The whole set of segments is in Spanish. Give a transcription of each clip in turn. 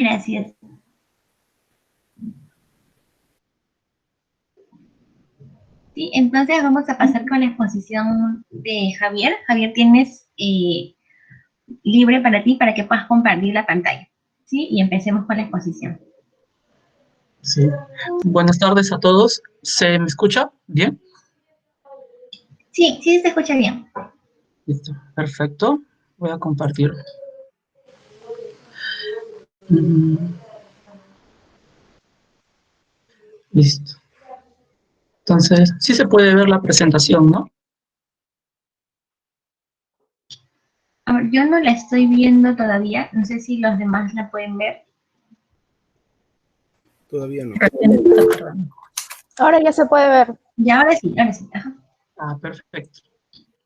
Gracias. Sí, entonces vamos a pasar con la exposición de Javier. Javier, tienes libre para ti para que puedas compartir la pantalla. ¿Sí? Y empecemos con la exposición. Sí. Buenas tardes a todos. ¿Se me escucha bien? Sí, sí se escucha bien. Listo, perfecto. Voy a compartir. Listo. Entonces, sí se puede ver la presentación, ¿no? A ver, yo no la estoy viendo todavía. No sé si los demás la pueden ver. Todavía no. Ahora ya se puede ver. Y ahora sí, ahora sí. Ajá. Ah, perfecto.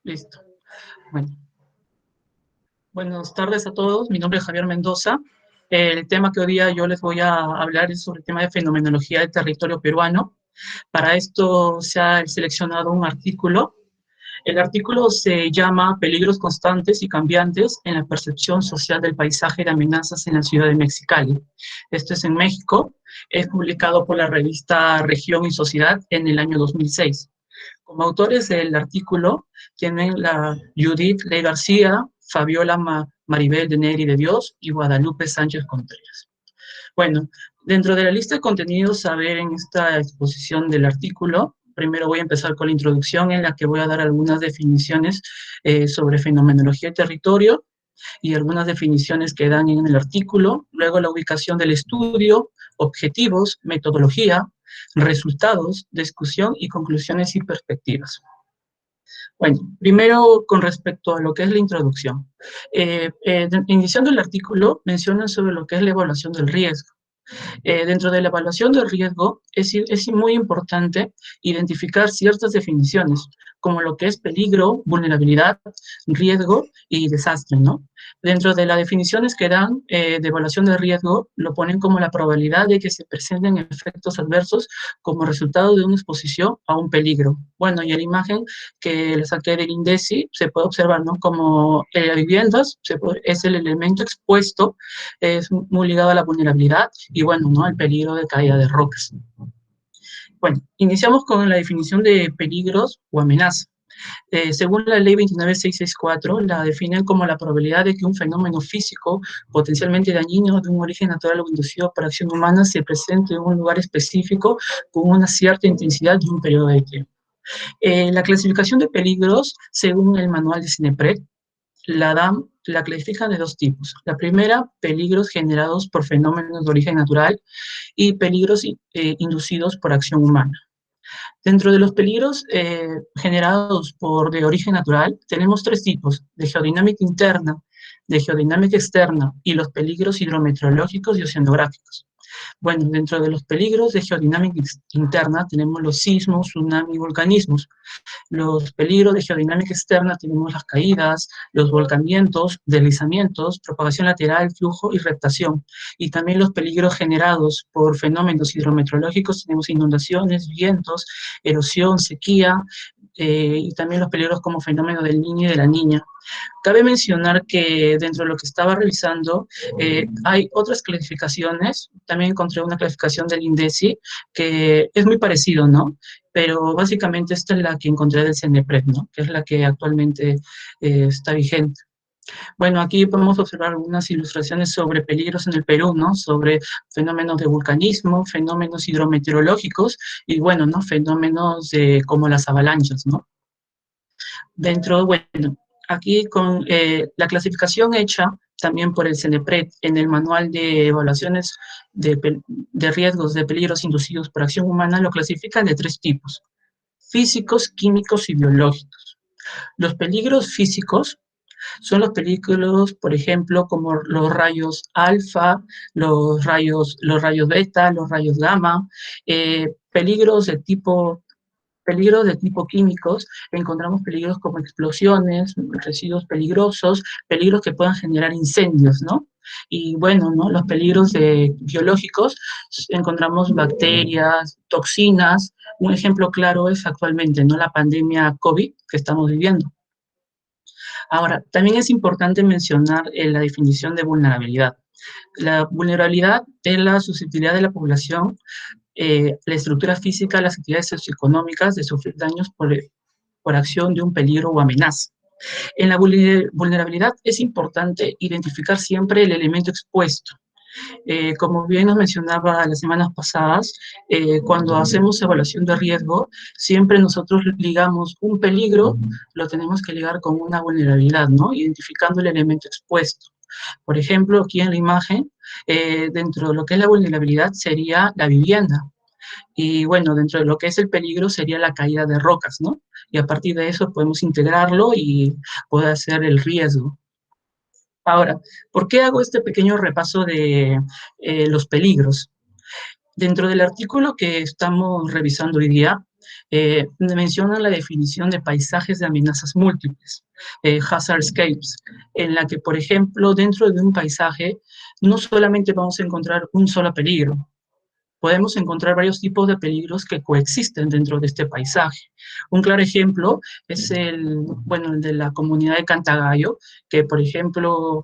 Listo. Bueno. Buenas tardes a todos. Mi nombre es Javier Mendoza. El tema que hoy día yo les voy a hablar es sobre el tema de fenomenología del territorio peruano. Para esto se ha seleccionado un artículo. El artículo se llama Peligros constantes y cambiantes en la percepción social del paisaje de amenazas en la ciudad de Mexicali. Esto es en México. Es publicado por la revista Región y Sociedad en el año 2006. Como autores del artículo tienen la Judith Ley García, Fabiola Maribel de Neri de Dios y Guadalupe Sánchez Contreras. Bueno, dentro de la lista de contenidos a ver en esta exposición del artículo, primero voy a empezar con la introducción en la que voy a dar algunas definiciones sobre fenomenología y territorio y algunas definiciones que dan en el artículo, luego la ubicación del estudio, objetivos, metodología, resultados, discusión y conclusiones y perspectivas. Bueno, primero con respecto a lo que es la introducción. Iniciando el artículo, mencionan sobre lo que es la evaluación del riesgo. Dentro de la evaluación del riesgo es muy importante identificar ciertas definiciones, como lo que es peligro, vulnerabilidad, riesgo y desastre, ¿no? Dentro de las definiciones que dan de evaluación de riesgo, lo ponen como la probabilidad de que se presenten efectos adversos como resultado de una exposición a un peligro. Bueno, y en la imagen que le saqué del INDECI se puede observar, ¿no? Como las viviendas es el elemento expuesto, es muy ligado a la vulnerabilidad y bueno, ¿no? El peligro de caída de rocas. Bueno, iniciamos con la definición de peligros o amenazas. Según la ley 29664, la definen como la probabilidad de que un fenómeno físico potencialmente dañino de un origen natural o inducido por acción humana se presente en un lugar específico con una cierta intensidad y un periodo de tiempo. La clasificación de peligros, según el manual de CINEPRED, la clasifican de dos tipos. La primera, peligros generados por fenómenos de origen natural y peligros inducidos por acción humana. Dentro de los peligros generados de origen natural, tenemos tres tipos, de geodinámica interna, de geodinámica externa y los peligros hidrometeorológicos y oceanográficos. Bueno, dentro de los peligros de geodinámica interna tenemos los sismos, tsunamis y volcanismos. Los peligros de geodinámica externa tenemos las caídas, los volcamientos, deslizamientos, propagación lateral, flujo y reptación. Y también los peligros generados por fenómenos hidrometeorológicos tenemos inundaciones, vientos, erosión, sequía, y también los peligros como fenómeno del niño y de la niña. Cabe mencionar que dentro de lo que estaba revisando hay otras clasificaciones. También encontré una clasificación del INDECI que es muy parecido, ¿no? Pero básicamente esta es la que encontré del CENEPRED, ¿no? Que es la que actualmente está vigente. Bueno, aquí podemos observar algunas ilustraciones sobre peligros en el Perú, ¿no? Sobre fenómenos de vulcanismo, fenómenos hidrometeorológicos y, bueno, ¿no? Fenómenos como las avalanchas, ¿no? Dentro, bueno, aquí con la clasificación hecha también por el CENEPRED en el manual de evaluaciones de riesgos de peligros inducidos por acción humana, lo clasifican de tres tipos: físicos, químicos y biológicos. Los peligros físicos son los peligros, por ejemplo, como los rayos alfa, los rayos beta, los rayos gamma, peligros de tipo químicos, encontramos peligros como explosiones, residuos peligrosos, peligros que puedan generar incendios, ¿no? Y bueno, ¿no? Los peligros biológicos, encontramos bacterias, toxinas. Un ejemplo claro es actualmente, ¿no? La pandemia COVID que estamos viviendo. Ahora, también es importante mencionar la definición de vulnerabilidad. La vulnerabilidad es la susceptibilidad de la población, la estructura física, las actividades socioeconómicas de sufrir daños por acción de un peligro o amenaza. En la vulnerabilidad es importante identificar siempre el elemento expuesto. Como bien nos mencionaba las semanas pasadas, cuando hacemos evaluación de riesgo, siempre nosotros ligamos un peligro, lo tenemos que ligar con una vulnerabilidad, ¿no? Identificando el elemento expuesto. Por ejemplo, aquí en la imagen, dentro de lo que es la vulnerabilidad sería la vivienda. Y bueno, dentro de lo que es el peligro sería la caída de rocas, ¿no? Y a partir de eso podemos integrarlo y poder hacer el riesgo. Ahora, ¿por qué hago este pequeño repaso de los peligros? Dentro del artículo que estamos revisando hoy día, menciona la definición de paisajes de amenazas múltiples, hazardscapes, en la que, por ejemplo, dentro de un paisaje no solamente vamos a encontrar un solo peligro, podemos encontrar varios tipos de peligros que coexisten dentro de este paisaje. Un claro ejemplo es el de la comunidad de Cantagallo, que, por ejemplo,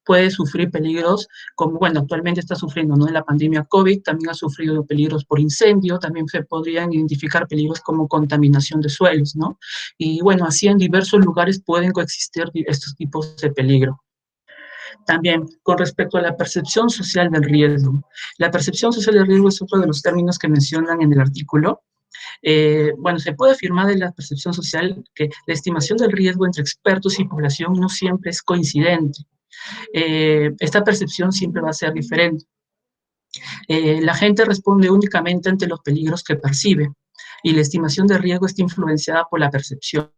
puede sufrir peligros como, bueno, actualmente está sufriendo, ¿no? En la pandemia COVID, también ha sufrido peligros por incendio, también se podrían identificar peligros como contaminación de suelos, ¿no? Y bueno, así en diversos lugares pueden coexistir estos tipos de peligro. También, con respecto a la percepción social del riesgo. La percepción social del riesgo es otro de los términos que mencionan en el artículo. Se puede afirmar de la percepción social que la estimación del riesgo entre expertos y población no siempre es coincidente. Esta percepción siempre va a ser diferente. La gente responde únicamente ante los peligros que percibe, y la estimación de riesgo está influenciada por la percepción.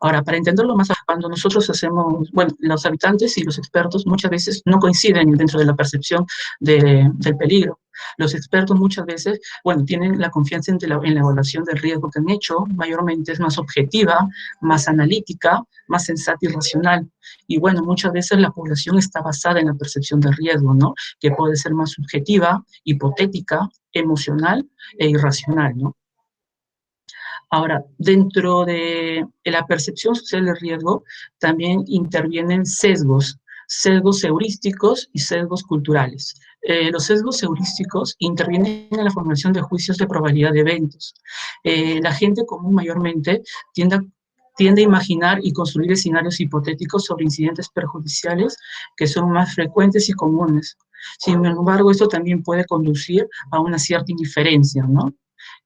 Ahora, para entenderlo más, cuando nosotros hacemos, los habitantes y los expertos muchas veces no coinciden dentro de la percepción del peligro. Los expertos muchas veces, tienen la confianza en la evaluación del riesgo que han hecho, mayormente es más objetiva, más analítica, más sensata y racional. Y muchas veces la población está basada en la percepción del riesgo, ¿no? Que puede ser más subjetiva, hipotética, emocional e irracional, ¿no? Ahora, dentro de la percepción social de riesgo, también intervienen sesgos heurísticos y sesgos culturales. Los sesgos heurísticos intervienen en la formación de juicios de probabilidad de eventos. La gente común mayormente tiende a imaginar y construir escenarios hipotéticos sobre incidentes perjudiciales que son más frecuentes y comunes. Sin embargo, esto también puede conducir a una cierta indiferencia, ¿no?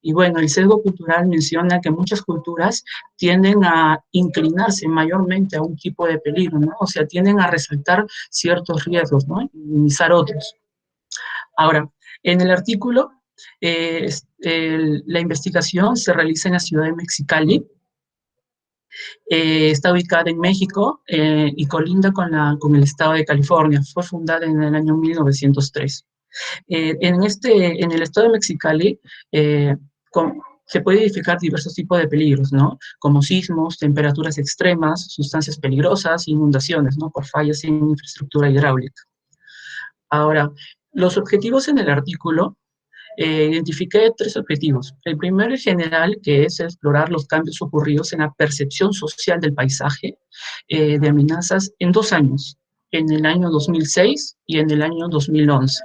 Y el sesgo cultural menciona que muchas culturas tienden a inclinarse mayormente a un tipo de peligro, ¿no? O sea, tienden a resaltar ciertos riesgos, ¿no? Y minimizar otros. Ahora, en el artículo, la investigación se realiza en la ciudad de Mexicali. Está ubicada en México y colinda con el estado de California. Fue fundada en el año 1903. En el estado de Mexicali se puede identificar diversos tipos de peligros, ¿no? Como sismos, temperaturas extremas, sustancias peligrosas, inundaciones, ¿no? Por fallas en infraestructura hidráulica. Ahora, los objetivos en el artículo, identifiqué 3 objetivos. El primero es general, que es explorar los cambios ocurridos en la percepción social del paisaje de amenazas en 2 años, en el año 2006 y en el año 2011.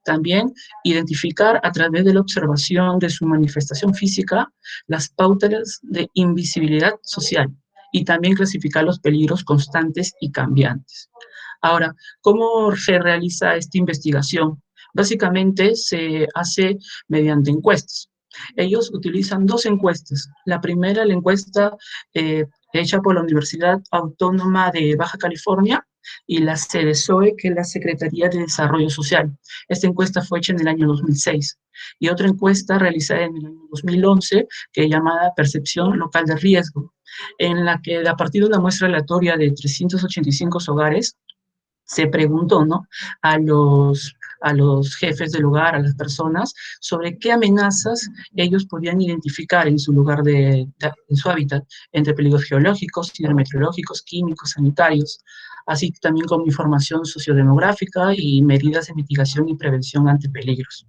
También identificar a través de la observación de su manifestación física las pautas de invisibilidad social y también clasificar los peligros constantes y cambiantes. Ahora, ¿cómo se realiza esta investigación? Básicamente se hace mediante encuestas. Ellos utilizan 2 encuestas. La primera, la encuesta hecha por la Universidad Autónoma de Baja California, y la CDSOE, que es la Secretaría de Desarrollo Social. Esta encuesta fue hecha en el año 2006. Y otra encuesta realizada en el año 2011, que es llamada Percepción Local de Riesgo, en la que a partir de una muestra aleatoria de 385 hogares, se preguntó, ¿no?, a los jefes del lugar, a las personas, sobre qué amenazas ellos podían identificar en su lugar en su hábitat, entre peligros geológicos, hidrometeorológicos, químicos, sanitarios, así también con información sociodemográfica y medidas de mitigación y prevención ante peligros.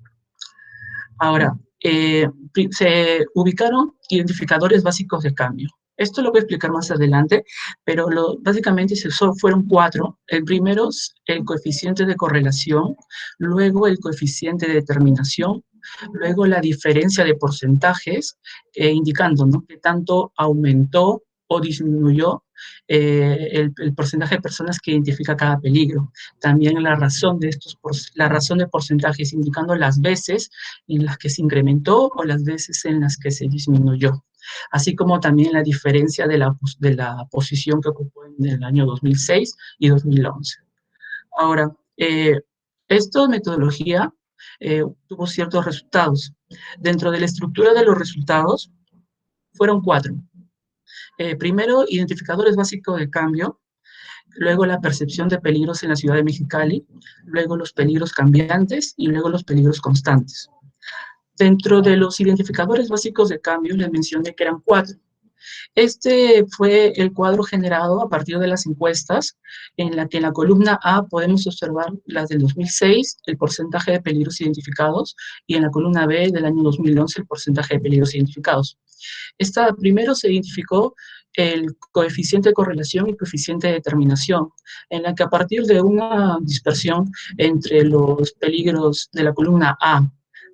Ahora, se ubicaron identificadores básicos de cambio. Esto lo voy a explicar más adelante, pero básicamente fueron 4. El primero es el coeficiente de correlación, luego el coeficiente de determinación, luego la diferencia de porcentajes, indicando, ¿no?, qué tanto aumentó o disminuyó el porcentaje de personas que identifica cada peligro. También la razón de porcentajes, indicando las veces en las que se incrementó o las veces en las que se disminuyó, así como también la diferencia de la posición que ocupó en el año 2006 y 2011. Ahora, esta metodología tuvo ciertos resultados. Dentro de la estructura de los resultados, fueron 4. Primero, identificadores básicos de cambio, luego la percepción de peligros en la ciudad de Mexicali, luego los peligros cambiantes y luego los peligros constantes. Dentro de los identificadores básicos de cambio, les mencioné que eran 4. Este fue el cuadro generado a partir de las encuestas, en la que en la columna A podemos observar las del 2006, el porcentaje de peligros identificados, y en la columna B del año 2011, el porcentaje de peligros identificados. Primero se identificó el coeficiente de correlación y coeficiente de determinación, en la que a partir de una dispersión entre los peligros de la columna A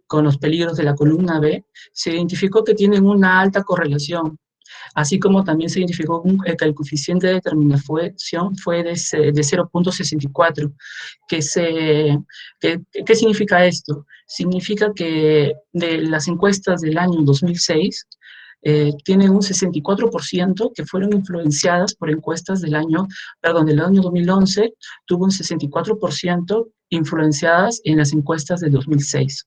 con los peligros de la columna B, se identificó que tienen una alta correlación, así como también se identificó que el coeficiente de determinación fue de 0.64. ¿Qué significa esto? Significa que de las encuestas del año 2006, tienen un 64% que fueron influenciadas por encuestas del año 2011, tuvo un 64% influenciadas en las encuestas de 2006.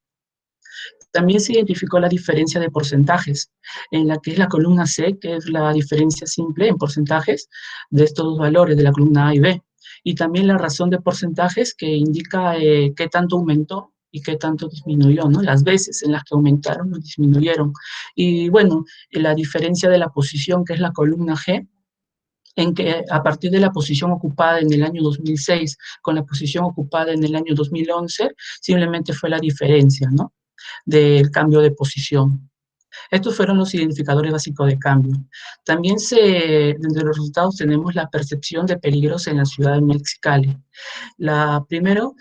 También se identificó la diferencia de porcentajes, en la que es la columna C, que es la diferencia simple en porcentajes de estos dos valores, de la columna A y B. Y también la razón de porcentajes, que indica qué tanto aumentó y qué tanto disminuyó, ¿no? Las veces en las que aumentaron o disminuyeron. Y bueno, la diferencia de la posición, que es la columna G, en que a partir de la posición ocupada en el año 2006 con la posición ocupada en el año 2011, simplemente fue la diferencia, ¿no?, del cambio de posición. Estos fueron los identificadores básicos de cambio. También dentro de los resultados tenemos la percepción de peligros en la ciudad de Mexicali. Primero,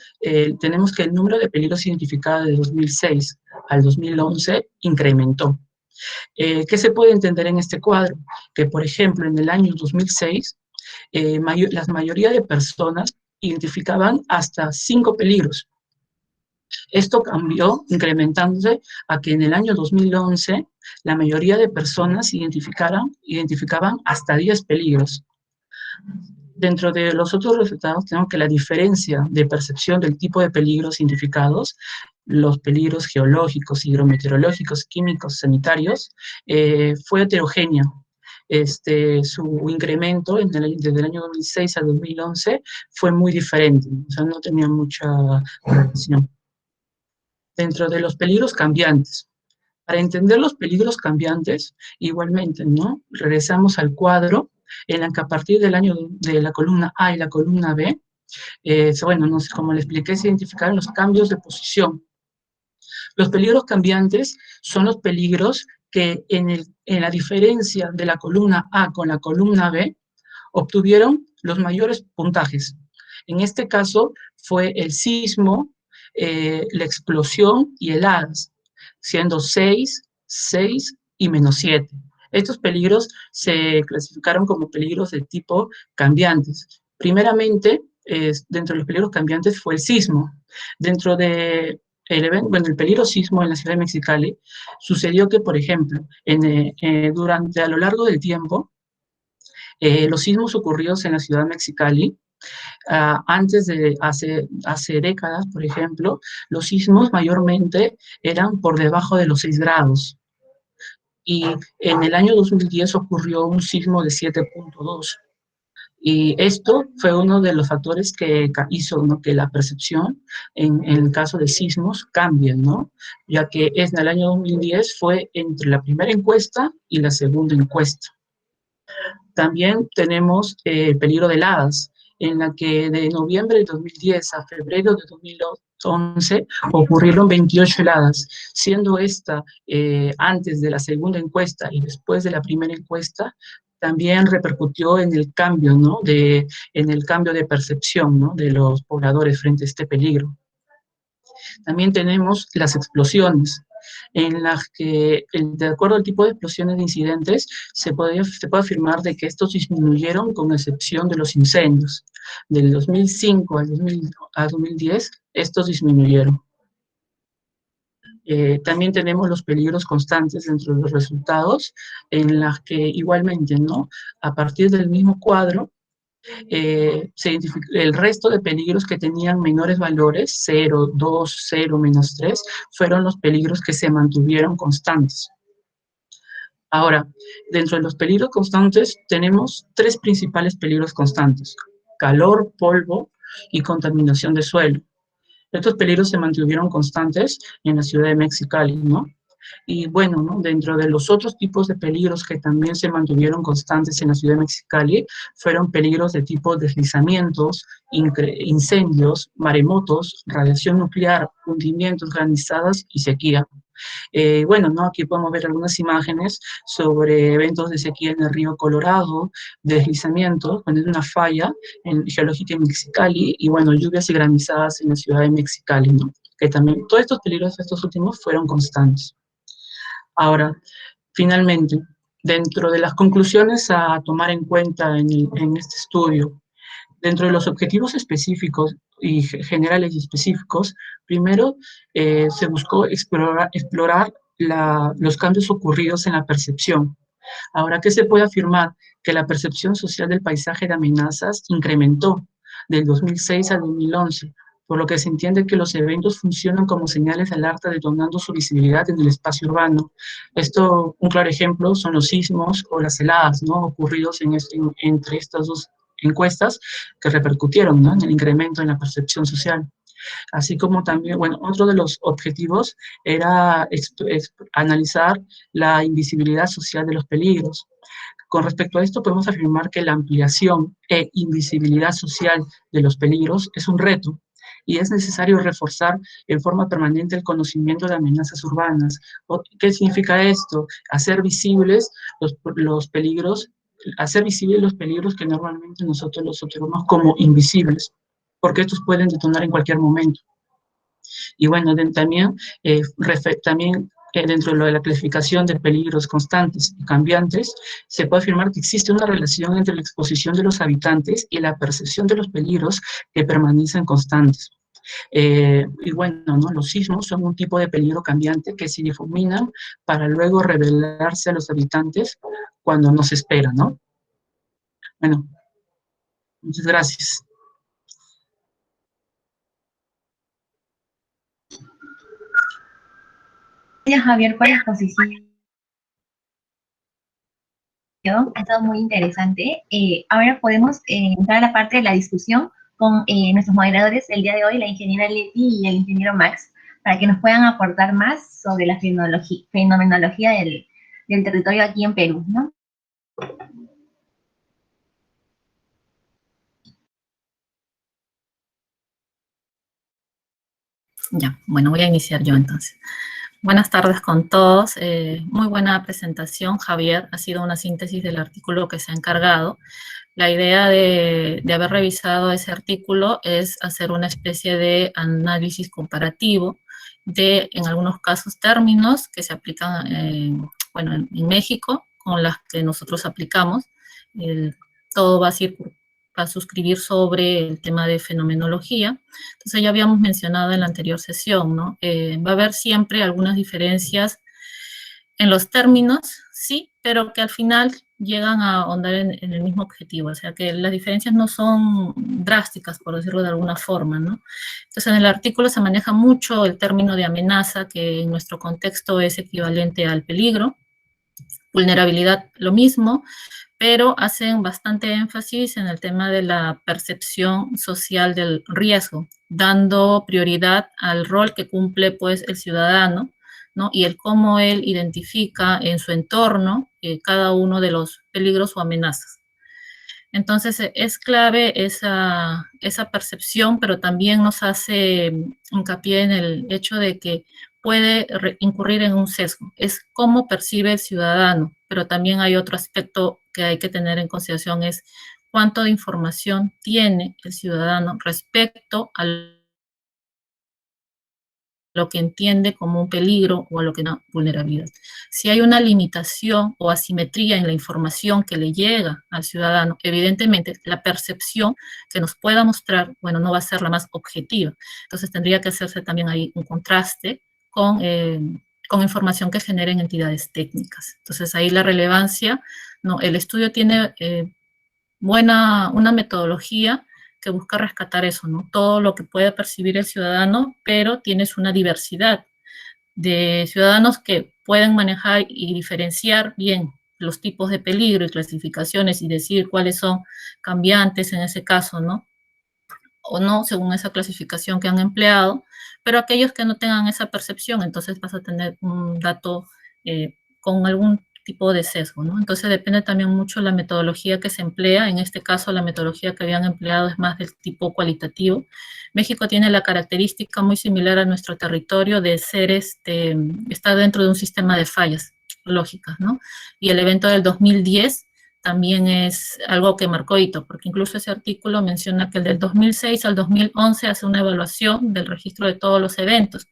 tenemos que el número de peligros identificados de 2006 al 2011 incrementó. ¿Qué se puede entender en este cuadro? Que, por ejemplo, en el año 2006, la mayoría de personas identificaban hasta 5 peligros. Esto cambió, incrementándose a que en el año 2011 la mayoría de personas identificaban hasta 10 peligros. Dentro de los otros resultados tenemos que la diferencia de percepción del tipo de peligros identificados, los peligros geológicos, hidrometeorológicos, químicos, sanitarios, fue heterogénea. Su incremento desde el año 2006 a 2011 fue muy diferente, o sea, no tenía mucha relación. Dentro de los peligros cambiantes. Para entender los peligros cambiantes, igualmente, ¿no?, regresamos al cuadro en el que a partir del año de la columna A y la columna B, bueno, no sé, como le expliqué, se identificaron los cambios de posición. Los peligros cambiantes son los peligros que en la diferencia de la columna A con la columna B obtuvieron los mayores puntajes. En este caso fue el sismo, la explosión y el HADAS, siendo 6, 6 y -7. Estos peligros se clasificaron como peligros de tipo cambiantes. Primeramente, dentro de los peligros cambiantes fue el sismo. Dentro de el peligro sismo en la ciudad de Mexicali, sucedió que, por ejemplo, a lo largo del tiempo, los sismos ocurridos en la ciudad de Mexicali, hace décadas, por ejemplo, los sismos mayormente eran por debajo de los 6 grados. Y en el año 2010 ocurrió un sismo de 7.2. Y esto fue uno de los factores que hizo, ¿no?, que la percepción en el caso de sismos cambie, ¿no?, ya que en el año 2010 fue entre la primera encuesta y la segunda encuesta. También tenemos el peligro de heladas, en la que de noviembre de 2010 a febrero de 2011 ocurrieron 28 heladas, siendo esta antes de la segunda encuesta y después de la primera encuesta también repercutió en el cambio, ¿no? En el cambio de percepción, ¿no? De los pobladores frente a este peligro. También tenemos las explosiones, en las que, de acuerdo al tipo de explosiones de incidentes, se puede afirmar de que estos disminuyeron con excepción de los incendios. Del 2005 al 2010, estos disminuyeron. También tenemos los peligros constantes dentro de los resultados, en las que igualmente, ¿no? A partir del mismo cuadro, se identificó el resto de peligros que tenían menores valores, 0, 2, 0, -3, fueron los peligros que se mantuvieron constantes. Ahora, dentro de los peligros constantes tenemos tres principales peligros constantes: calor, polvo y contaminación de suelo. Estos peligros se mantuvieron constantes en la ciudad de Mexicali, ¿no? Y bueno, ¿no? Dentro de los otros tipos de peligros que también se mantuvieron constantes en la ciudad de Mexicali, fueron peligros de tipo deslizamientos, incendios, maremotos, radiación nuclear, hundimientos, granizadas y sequía. Bueno, ¿no? Aquí podemos ver algunas imágenes sobre eventos de sequía en el río Colorado, deslizamientos, cuando hay una falla geológica en Mexicali, y bueno, lluvias y granizadas en la ciudad de Mexicali, ¿no? Que también todos estos peligros, estos últimos, fueron constantes. Ahora, finalmente, dentro de las conclusiones a tomar en cuenta en este estudio, dentro de los objetivos específicos y generales y específicos, primero se buscó explorar los cambios ocurridos en la percepción. Ahora, ¿qué se puede afirmar? Que la percepción social del paisaje de amenazas incrementó del 2006 al 2011, por lo que se entiende que los eventos funcionan como señales de alerta, detonando su visibilidad en el espacio urbano. Esto, un claro ejemplo, son los sismos o las heladas, ¿no? Ocurridos entre estas dos encuestas que repercutieron, ¿no? En el incremento en la percepción social. Así como también, bueno, otro de los objetivos era analizar la invisibilidad social de los peligros. Con respecto a esto, podemos afirmar que la ampliación e invisibilidad social de los peligros es un reto, y es necesario reforzar en forma permanente el conocimiento de amenazas urbanas. ¿Qué significa esto? Hacer visibles los peligros, hacer visibles los peligros que normalmente nosotros los observamos como invisibles, porque estos pueden detonar en cualquier momento. Y bueno, también dentro de la clasificación de peligros constantes y cambiantes, se puede afirmar que existe una relación entre la exposición de los habitantes y la percepción de los peligros que permanecen constantes. Y bueno, ¿no? Los sismos son un tipo de peligro cambiante que se difuminan para luego revelarse a los habitantes cuando no se espera, ¿no? Bueno, muchas gracias. Gracias, Javier, por la exposición. Ha estado muy interesante. Ahora podemos entrar a la parte de la discusión con nuestros moderadores el día de hoy, la ingeniera Leti y el ingeniero Max, para que nos puedan aportar más sobre la fenomenología del territorio aquí en Perú, ¿no? Ya, bueno, voy a iniciar yo entonces. Buenas tardes con todos. Muy buena presentación, Javier. Ha sido una síntesis del artículo que se ha encargado. La idea de haber revisado ese artículo es hacer una especie de análisis comparativo de, en algunos casos, términos que se aplican, bueno, en México con las que nosotros aplicamos. Todo va a suscribir sobre el tema de fenomenología. Entonces ya habíamos mencionado en la anterior sesión, ¿no? Va a haber siempre algunas diferencias en los términos, sí, pero que al final llegan a ahondar en el mismo objetivo, o sea que las diferencias no son drásticas, por decirlo de alguna forma, ¿no? Entonces en el artículo se maneja mucho el término de amenaza, que en nuestro contexto es equivalente al peligro, vulnerabilidad lo mismo, pero hacen bastante énfasis en el tema de la percepción social del riesgo, dando prioridad al rol que cumple pues el ciudadano, ¿no? Y el cómo él identifica en su entorno cada uno de los peligros o amenazas. Entonces es clave esa percepción, pero también nos hace hincapié en el hecho de que puede incurrir en un sesgo. Es cómo percibe el ciudadano pero también hay otro aspecto que hay que tener en consideración, es cuánto de información tiene el ciudadano respecto a lo que entiende como un peligro o a lo que no vulnerabilidad. Si hay una limitación o asimetría en la información que le llega al ciudadano, evidentemente la percepción que nos pueda mostrar, bueno, no va a ser la más objetiva. Entonces tendría que hacerse también ahí un contraste con información que generen entidades técnicas. Entonces ahí la relevancia, no, el estudio tiene una metodología que busca rescatar eso, ¿no? Todo lo que puede percibir el ciudadano, pero tienes una diversidad de ciudadanos que pueden manejar y diferenciar bien los tipos de peligro y clasificaciones y decir cuáles son cambiantes en ese caso, ¿no? O no, según esa clasificación que han empleado, pero aquellos que no tengan esa percepción, entonces vas a tener un dato con algún tipo de sesgo, ¿no? Entonces depende también mucho la metodología que se emplea. En este caso, la metodología que habían empleado es más del tipo cualitativo. México tiene la característica muy similar a nuestro territorio de ser, está dentro de un sistema de fallas lógicas, ¿no? Y el evento del 2010 también es algo que marcó hito, porque incluso ese artículo menciona que el del 2006 al 2011 hace una evaluación del registro de todos los eventos,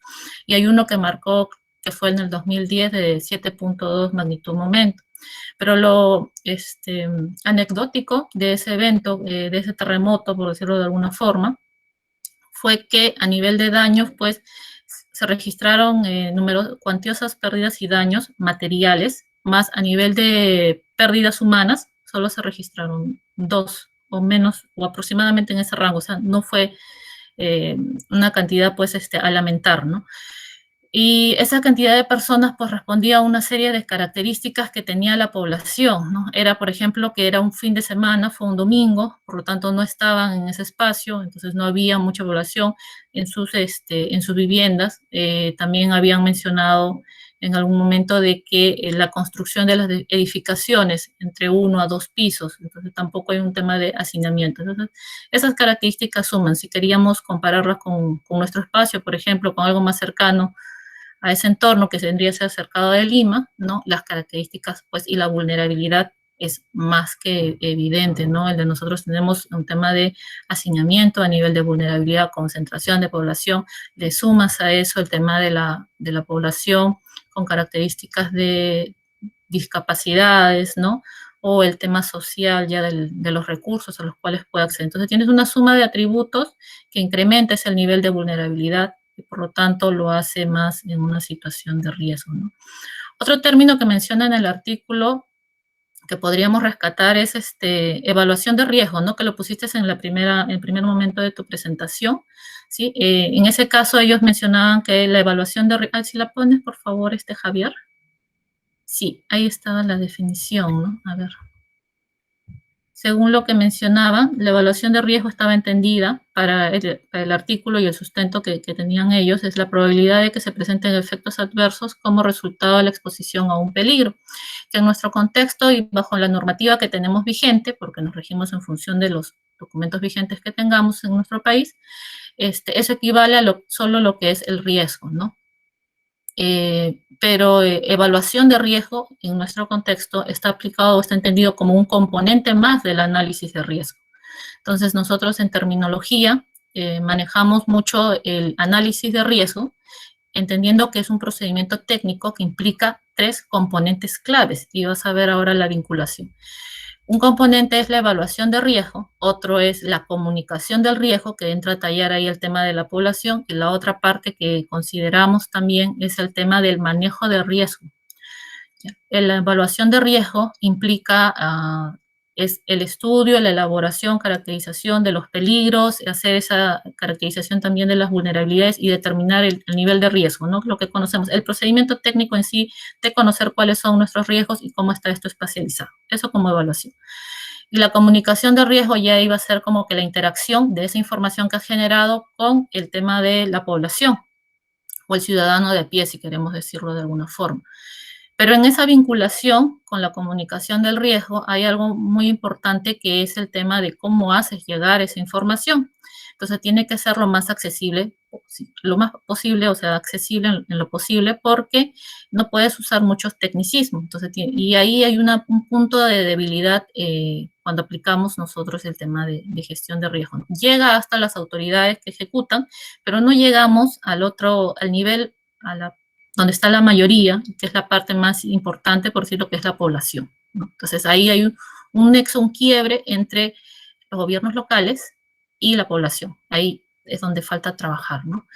y hay uno que marcó que fue en el 2010 de 7.2 magnitud momento. Pero lo anecdótico de ese evento, de ese terremoto, por decirlo de alguna forma, fue que a nivel de daños, pues, se registraron cuantiosas pérdidas y daños materiales, más a nivel de pérdidas humanas, solo se registraron 2 o menos, o aproximadamente en ese rango, o sea, no fue una cantidad, pues, a lamentar, ¿no? Y esa cantidad de personas pues respondía a una serie de características que tenía la población, ¿no? Era, por ejemplo, que era un fin de semana, fue un domingo, por lo tanto no estaban en ese espacio, entonces no había mucha población en sus viviendas. También habían mencionado en algún momento de que la construcción de las edificaciones entre 1 a 2 pisos, entonces tampoco hay un tema de hacinamiento. Entonces, esas características suman. Si queríamos compararlas con nuestro espacio, por ejemplo, con algo más cercano a ese entorno que tendría que ser cercado de Lima, ¿no? Las características, pues, y la vulnerabilidad es más que evidente, ¿no? El de nosotros tenemos un tema de hacinamiento a nivel de vulnerabilidad, concentración de población, le sumas a eso el tema de la población con características de discapacidades, ¿no? O el tema social ya de los recursos a los cuales puede acceder. Entonces tienes una suma de atributos que incrementa ese nivel de vulnerabilidad y por lo tanto lo hace más en una situación de riesgo, ¿no? Otro término que menciona en el artículo que podríamos rescatar es evaluación de riesgo, ¿no? Que lo pusiste en el primer momento de tu presentación, ¿sí? En ese caso ellos mencionaban que la evaluación de riesgo, si la pones por favor, Javier. Sí, ahí estaba la definición, ¿no? A ver. Según lo que mencionaban, la evaluación de riesgo estaba entendida para el artículo y el sustento que tenían ellos, es la probabilidad de que se presenten efectos adversos como resultado de la exposición a un peligro, que en nuestro contexto y bajo la normativa que tenemos vigente, porque nos regimos en función de los documentos vigentes que tengamos en nuestro país, eso equivale a solo lo que es el riesgo, ¿no? Pero evaluación de riesgo en nuestro contexto está aplicado o está entendido como un componente más del análisis de riesgo. Entonces nosotros en terminología manejamos mucho el análisis de riesgo, entendiendo que es un procedimiento técnico que implica 3 componentes claves, y vas a ver ahora la vinculación. Un componente es la evaluación de riesgo, otro es la comunicación del riesgo, que entra a tallar ahí el tema de la población, y la otra parte que consideramos también es el tema del manejo de riesgo. La evaluación de riesgo implica es el estudio, la elaboración, caracterización de los peligros, hacer esa caracterización también de las vulnerabilidades y determinar el nivel de riesgo, ¿no? Lo que conocemos, el procedimiento técnico en sí de conocer cuáles son nuestros riesgos y cómo está esto espacializado. Eso como evaluación. Y la comunicación de riesgo ya iba a ser como que la interacción de esa información que has generado con el tema de la población o el ciudadano de a pie, si queremos decirlo de alguna forma. Pero en esa vinculación con la comunicación del riesgo hay algo muy importante que es el tema de cómo haces llegar esa información. Entonces tiene que ser lo más accesible, lo más posible, o sea, accesible en lo posible, porque no puedes usar muchos tecnicismos. Entonces, y ahí hay un punto de debilidad cuando aplicamos nosotros el tema de gestión de riesgo. Llega hasta las autoridades que ejecutan, pero no llegamos al nivel, donde está la mayoría, que es la parte más importante, por decirlo, que es la población, ¿no? Entonces ahí hay un nexo, un quiebre entre los gobiernos locales y la población. Ahí es donde falta trabajar, ¿no?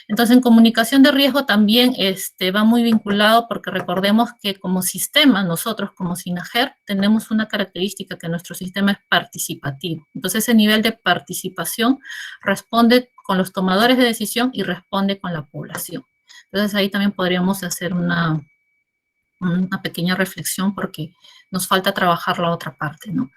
Entonces, en comunicación de riesgo también va muy vinculado, porque recordemos que como sistema, nosotros como SINAGER, tenemos una característica, que nuestro sistema es participativo. Entonces, ese nivel de participación responde con los tomadores de decisión y responde con la población. Entonces, ahí también podríamos hacer una pequeña reflexión, porque nos falta trabajar la otra parte, ¿no?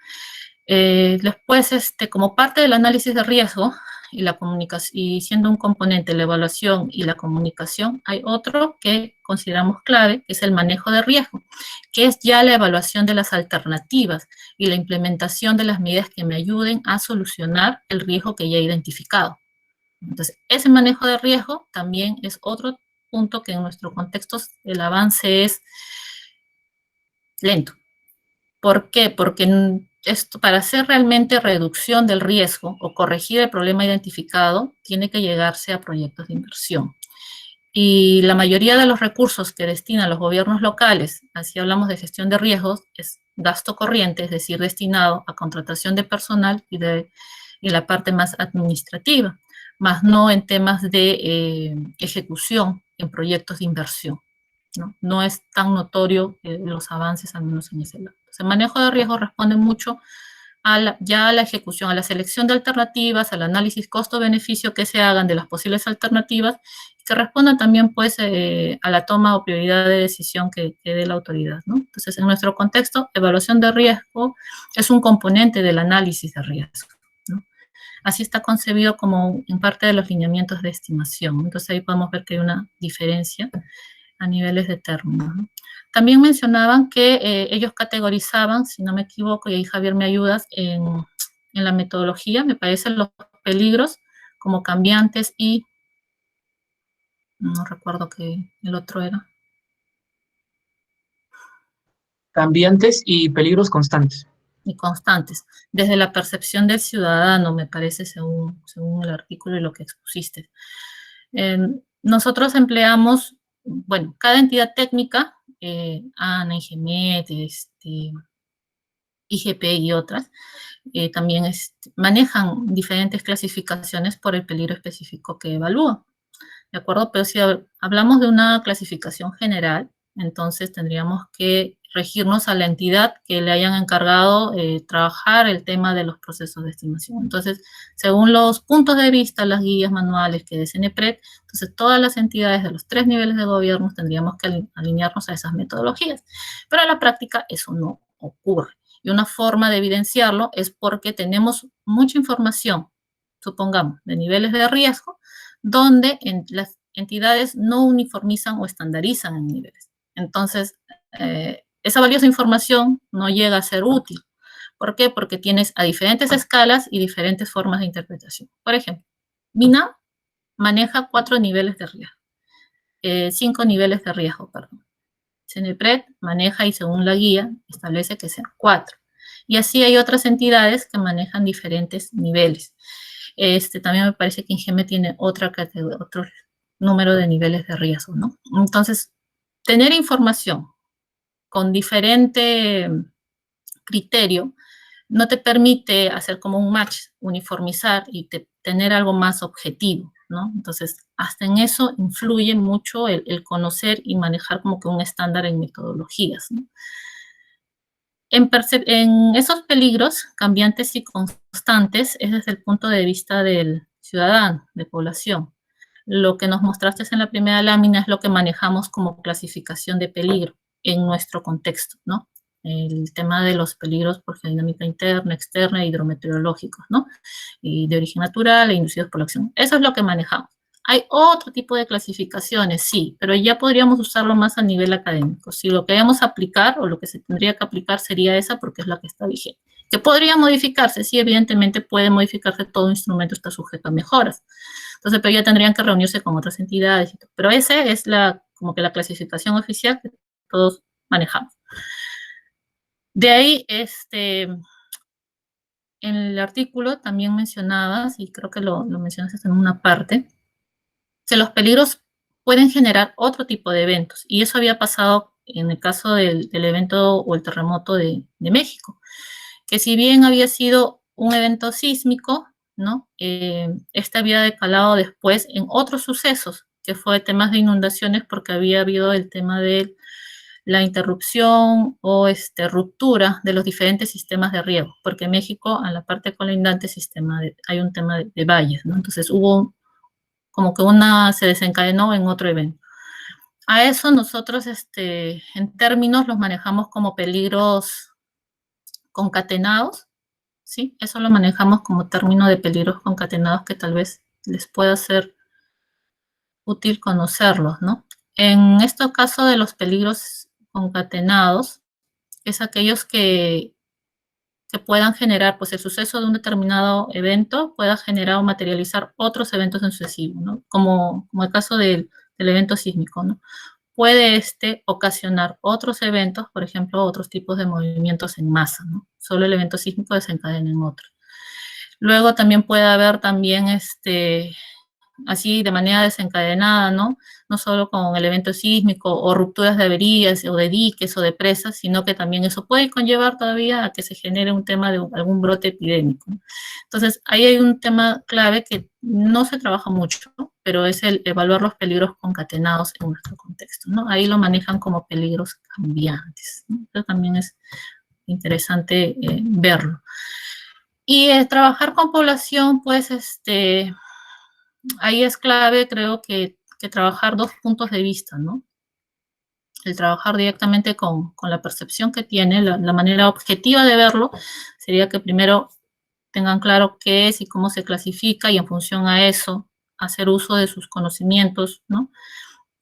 Después, como parte del análisis de riesgo y la comunicación, y siendo un componente la evaluación y la comunicación, hay otro que consideramos clave, que es el manejo de riesgo, que es ya la evaluación de las alternativas y la implementación de las medidas que me ayuden a solucionar el riesgo que ya he identificado. Entonces, ese manejo de riesgo también es otro punto que en nuestro contexto el avance es lento. ¿Por qué? Porque para hacer realmente reducción del riesgo o corregir el problema identificado, tiene que llegarse a proyectos de inversión. Y la mayoría de los recursos que destinan los gobiernos locales, así hablamos de gestión de riesgos, es gasto corriente, es decir, destinado a contratación de personal y la parte más administrativa, más no en temas de ejecución en proyectos de inversión. No es tan notorio los avances, al menos en ese lado. Entonces, el manejo de riesgo responde mucho ya a la ejecución, a la selección de alternativas, al análisis costo-beneficio que se hagan de las posibles alternativas, que respondan también, pues, a la toma o prioridad de decisión que dé la autoridad, ¿no? Entonces, en nuestro contexto, evaluación de riesgo es un componente del análisis de riesgo, ¿no? Así está concebido como en parte de los lineamientos de estimación. Entonces, ahí podemos ver que hay una diferencia a niveles de términos, ¿no? También mencionaban que ellos categorizaban, si no me equivoco, y ahí Javier me ayudas, en la metodología, me parecen los peligros como cambiantes y, no recuerdo qué el otro era. Cambiantes y peligros constantes. Y constantes, desde la percepción del ciudadano, me parece, según el artículo y lo que expusiste. Nosotros empleamos, bueno, cada entidad técnica, ANA, IGMET, IGP y otras, también manejan diferentes clasificaciones por el peligro específico que evalúan, ¿de acuerdo? Pero si hablamos de una clasificación general, entonces tendríamos que regirnos a la entidad que le hayan encargado trabajar el tema de los procesos de estimación. Entonces, según los puntos de vista, las guías manuales que de CENEPRED, entonces todas las entidades de los 3 niveles de gobierno tendríamos que alinearnos a esas metodologías. Pero en la práctica eso no ocurre. Y una forma de evidenciarlo es porque tenemos mucha información, supongamos, de niveles de riesgo, donde las entidades no uniformizan o estandarizan en niveles. Entonces, esa valiosa información no llega a ser útil. ¿Por qué? Porque tienes a diferentes escalas y diferentes formas de interpretación. Por ejemplo, MINA maneja 4 niveles de riesgo, 5 niveles de riesgo, perdón. CENEPRED maneja, y según la guía, establece que sean 4. Y así hay otras entidades que manejan diferentes niveles. También me parece que INGEME tiene otro número de niveles de riesgo, ¿no? Entonces, tener información con diferente criterio no te permite hacer como un match, uniformizar y tener algo más objetivo, ¿no? Entonces, hasta en eso influye mucho el conocer y manejar como que un estándar en metodologías, ¿no? En esos peligros cambiantes y constantes es desde el punto de vista del ciudadano, de población. Lo que nos mostraste en la primera lámina es lo que manejamos como clasificación de peligro en nuestro contexto, ¿no? El tema de los peligros por dinámica interna, externa, hidrometeorológicos, ¿no? Y de origen natural e inducidos por la acción. Eso es lo que manejamos. Hay otro tipo de clasificaciones, sí, pero ya podríamos usarlo más a nivel académico. Si lo queremos aplicar o lo que se tendría que aplicar sería esa porque es la que está vigente. ¿Que podría modificarse? Sí, evidentemente puede modificarse, todo instrumento está sujeto a mejoras. Entonces, pero ya tendrían que reunirse con otras entidades. Pero esa es como que la clasificación oficial que todos manejamos. De ahí, en el artículo también mencionabas, y creo que lo mencionaste en una parte, que los peligros pueden generar otro tipo de eventos. Y eso había pasado en el caso del evento o el terremoto de México, que si bien había sido un evento sísmico, ¿no? Este había decalado después en otros sucesos, que fue temas de inundaciones, porque había habido el tema de la interrupción o ruptura de los diferentes sistemas de riego, porque en México, en la parte colindante, hay un tema de valles, ¿no? Entonces hubo como que se desencadenó en otro evento. A eso nosotros, en términos, los manejamos como peligros concatenados, ¿sí? Eso lo manejamos como término de peligros concatenados, que tal vez les pueda ser útil conocerlos, ¿no? En este caso de los peligros concatenados, es aquellos que puedan generar, pues el suceso de un determinado evento pueda generar o materializar otros eventos en sucesivos, ¿no? Como el caso del evento sísmico, ¿no? Puede ocasionar otros eventos, por ejemplo, otros tipos de movimientos en masa, ¿no? Solo el evento sísmico desencadena en otro. Luego también puede haber también así de manera desencadenada, ¿no? No solo con el evento sísmico o rupturas de averías o de diques o de presas, sino que también eso puede conllevar todavía a que se genere un tema de algún brote epidémico, ¿no? Entonces, ahí hay un tema clave que no se trabaja mucho, ¿no? Pero es el evaluar los peligros concatenados en nuestro contexto, ¿no? Ahí lo manejan como peligros cambiantes, ¿no? Eso también es interesante verlo. Y trabajar con población, pues, ahí es clave, creo que trabajar dos puntos de vista, ¿no? El trabajar directamente con la percepción que tiene, la manera objetiva de verlo, sería que primero tengan claro qué es y cómo se clasifica, y en función a eso, hacer uso de sus conocimientos, ¿no?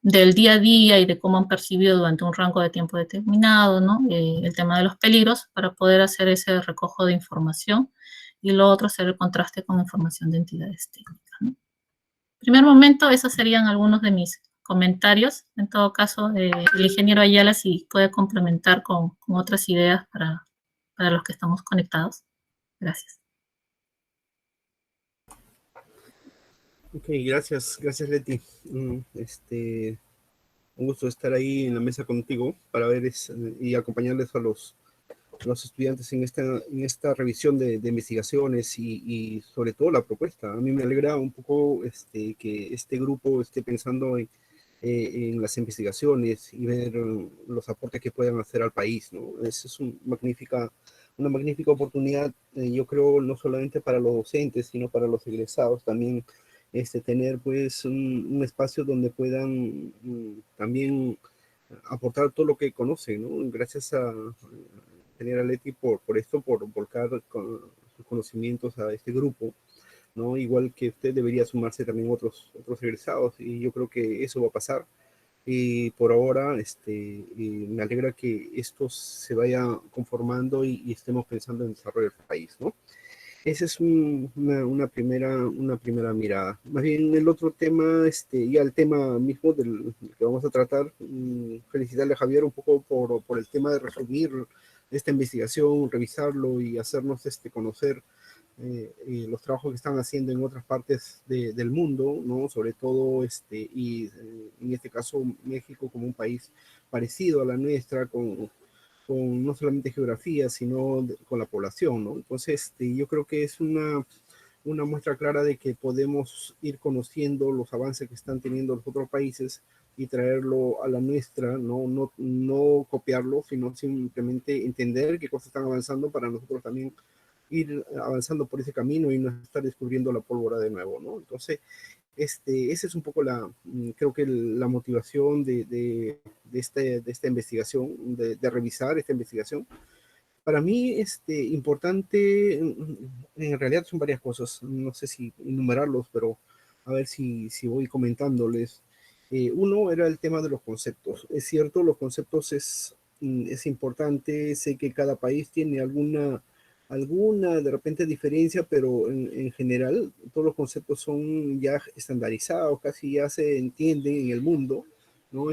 Del día a día y de cómo han percibido durante un rango de tiempo determinado, ¿no? El tema de los peligros, para poder hacer ese recojo de información, y lo otro, hacer el contraste con información de entidades técnicas, ¿no? Primer momento, esos serían algunos de mis comentarios. En todo caso, el ingeniero Ayala si puede complementar con otras ideas para los que estamos conectados. Gracias. Ok, gracias Leti. Un gusto estar ahí en la mesa contigo para ver y acompañarles a los estudiantes en esta revisión de investigaciones y sobre todo la propuesta. A mí me alegra un poco que este grupo esté pensando en las investigaciones y ver los aportes que puedan hacer al país, ¿no? Es una magnífica oportunidad, yo creo, no solamente para los docentes, sino para los egresados también, tener pues un espacio donde puedan también aportar todo lo que conocen, ¿no? Gracias a tener a Leti por volcar con sus conocimientos a este grupo, ¿no? Igual que usted debería sumarse también otros egresados, y yo creo que eso va a pasar. Y por ahora me alegra que esto se vaya conformando y estemos pensando en el desarrollo del país, ¿no? Esa es una primera mirada. Más bien el otro tema, ya el tema mismo del que vamos a tratar, felicitarle a Javier un poco por el tema de resumir esta investigación, revisarlo y hacernos conocer los trabajos que están haciendo en otras partes del mundo, ¿no? Sobre todo, en este caso, México como un país parecido a la nuestra, con no solamente geografía, sino con la población, ¿no? Entonces, yo creo que es una muestra clara de que podemos ir conociendo los avances que están teniendo los otros países y traerlo a la nuestra, no copiarlo, sino simplemente entender qué cosas están avanzando para nosotros también ir avanzando por ese camino y no estar descubriendo la pólvora de nuevo, ¿no? Entonces, esa es un poco creo que la motivación de esta investigación, de revisar esta investigación. Para mí, importante, en realidad son varias cosas, no sé si enumerarlos, pero a ver si voy comentándoles. Uno era el tema de los conceptos. Es cierto, los conceptos es importante. Sé que cada país tiene alguna de repente diferencia, pero en general todos los conceptos son ya estandarizados, casi ya se entienden en el mundo, ¿no?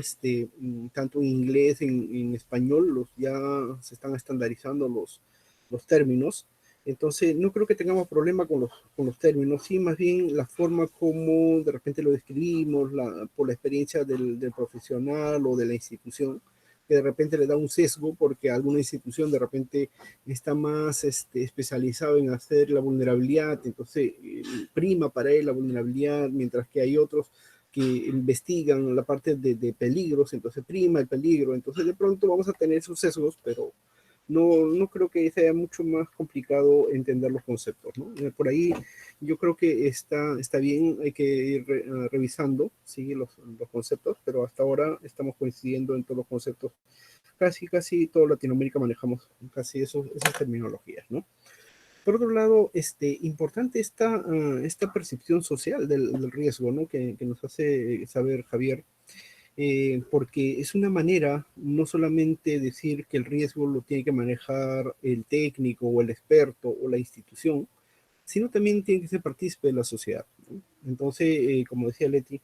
Tanto en inglés, en español, ya se están estandarizando los términos. Entonces, no creo que tengamos problema con los términos, sí, más bien la forma como de repente lo describimos, por la experiencia del profesional o de la institución, que de repente le da un sesgo porque alguna institución de repente está más especializado en hacer la vulnerabilidad, entonces prima para él la vulnerabilidad, mientras que hay otros que investigan la parte de peligros, entonces prima el peligro, entonces de pronto vamos a tener esos sesgos, pero no creo que sea mucho más complicado entender los conceptos, ¿no? Por ahí yo creo que está bien, hay que ir revisando, sí, los conceptos, pero hasta ahora estamos coincidiendo en todos los conceptos. Casi toda Latinoamérica manejamos casi esas terminologías, ¿no? Por otro lado, importante esta percepción social del riesgo, ¿no? Que nos hace saber Javier, porque es una manera no solamente decir que el riesgo lo tiene que manejar el técnico o el experto o la institución, sino también tiene que ser partícipe de la sociedad, ¿no? Entonces, como decía Leti,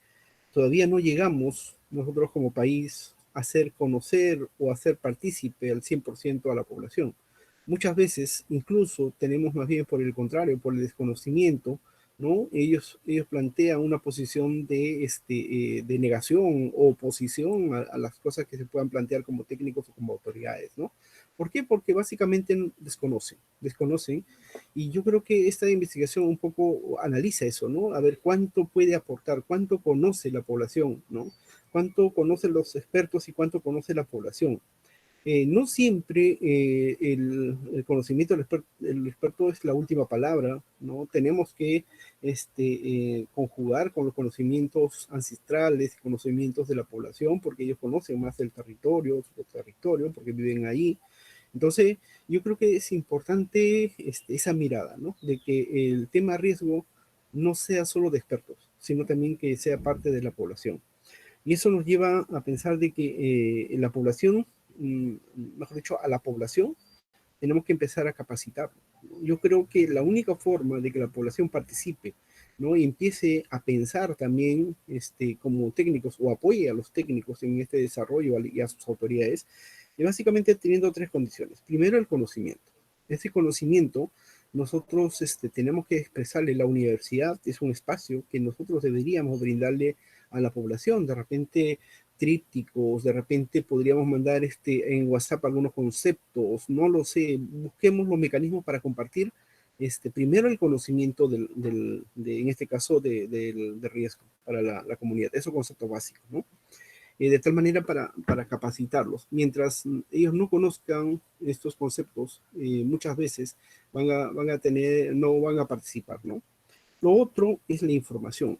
todavía no llegamos nosotros como país a hacer conocer o hacer partícipe al 100% a la población. Muchas veces incluso tenemos más bien por el contrario, por el desconocimiento, ¿no? Ellos plantean una posición de negación o oposición a las cosas que se puedan plantear como técnicos o como autoridades, ¿no? ¿Por qué? Porque básicamente desconocen, y yo creo que esta investigación un poco analiza eso, ¿no? A ver cuánto puede aportar, cuánto conoce la población, ¿no? Cuánto conocen los expertos y cuánto conoce la población. No siempre el conocimiento del experto es la última palabra, ¿no? Tenemos que conjugar con los conocimientos ancestrales y conocimientos de la población, porque ellos conocen más el territorio, su territorio, porque viven ahí. Entonces, yo creo que es importante esa mirada, ¿no? De que el tema riesgo no sea solo de expertos, sino también que sea parte de la población. Y eso nos lleva a pensar de que la población, mejor dicho, a la población, tenemos que empezar a capacitar. Yo creo que la única forma de que la población participe, ¿no? Y empiece a pensar también como técnicos o apoye a los técnicos en este desarrollo y a sus autoridades, es básicamente teniendo tres condiciones. Primero, el conocimiento. Ese conocimiento nosotros tenemos que expresarle. La universidad es un espacio que nosotros deberíamos brindarle a la población. De repente trípticos, de repente podríamos mandar en WhatsApp algunos conceptos, no lo sé, busquemos los mecanismos para compartir primero el conocimiento en este caso de riesgo para la comunidad, esos conceptos básicos, ¿no? De tal manera para capacitarlos. Mientras ellos no conozcan estos conceptos, muchas veces no van a participar, ¿no? Lo otro es la información.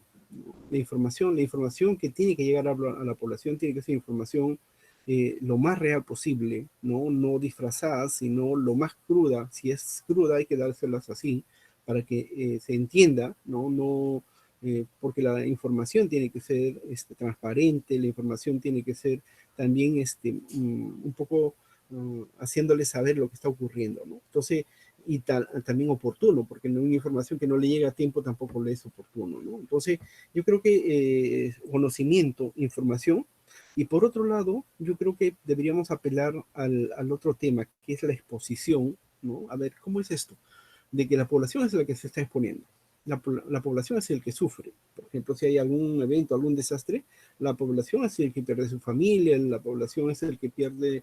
La información que tiene que llegar a la población tiene que ser información lo más real posible, no disfrazada, sino lo más cruda. Si es cruda hay que dárselas así para que se entienda, porque la información tiene que ser transparente, la información tiene que ser también un poco haciéndole saber lo que está ocurriendo, ¿no? Entonces, también oportuno, porque una información que no le llega a tiempo tampoco le es oportuno, ¿no? Entonces, yo creo que conocimiento, información, y por otro lado, yo creo que deberíamos apelar al otro tema, que es la exposición, ¿no? A ver, ¿cómo es esto? De que la población es la que se está exponiendo. La población es el que sufre. Por ejemplo, si hay algún evento, algún desastre, la población es el que pierde su familia, la población es el que pierde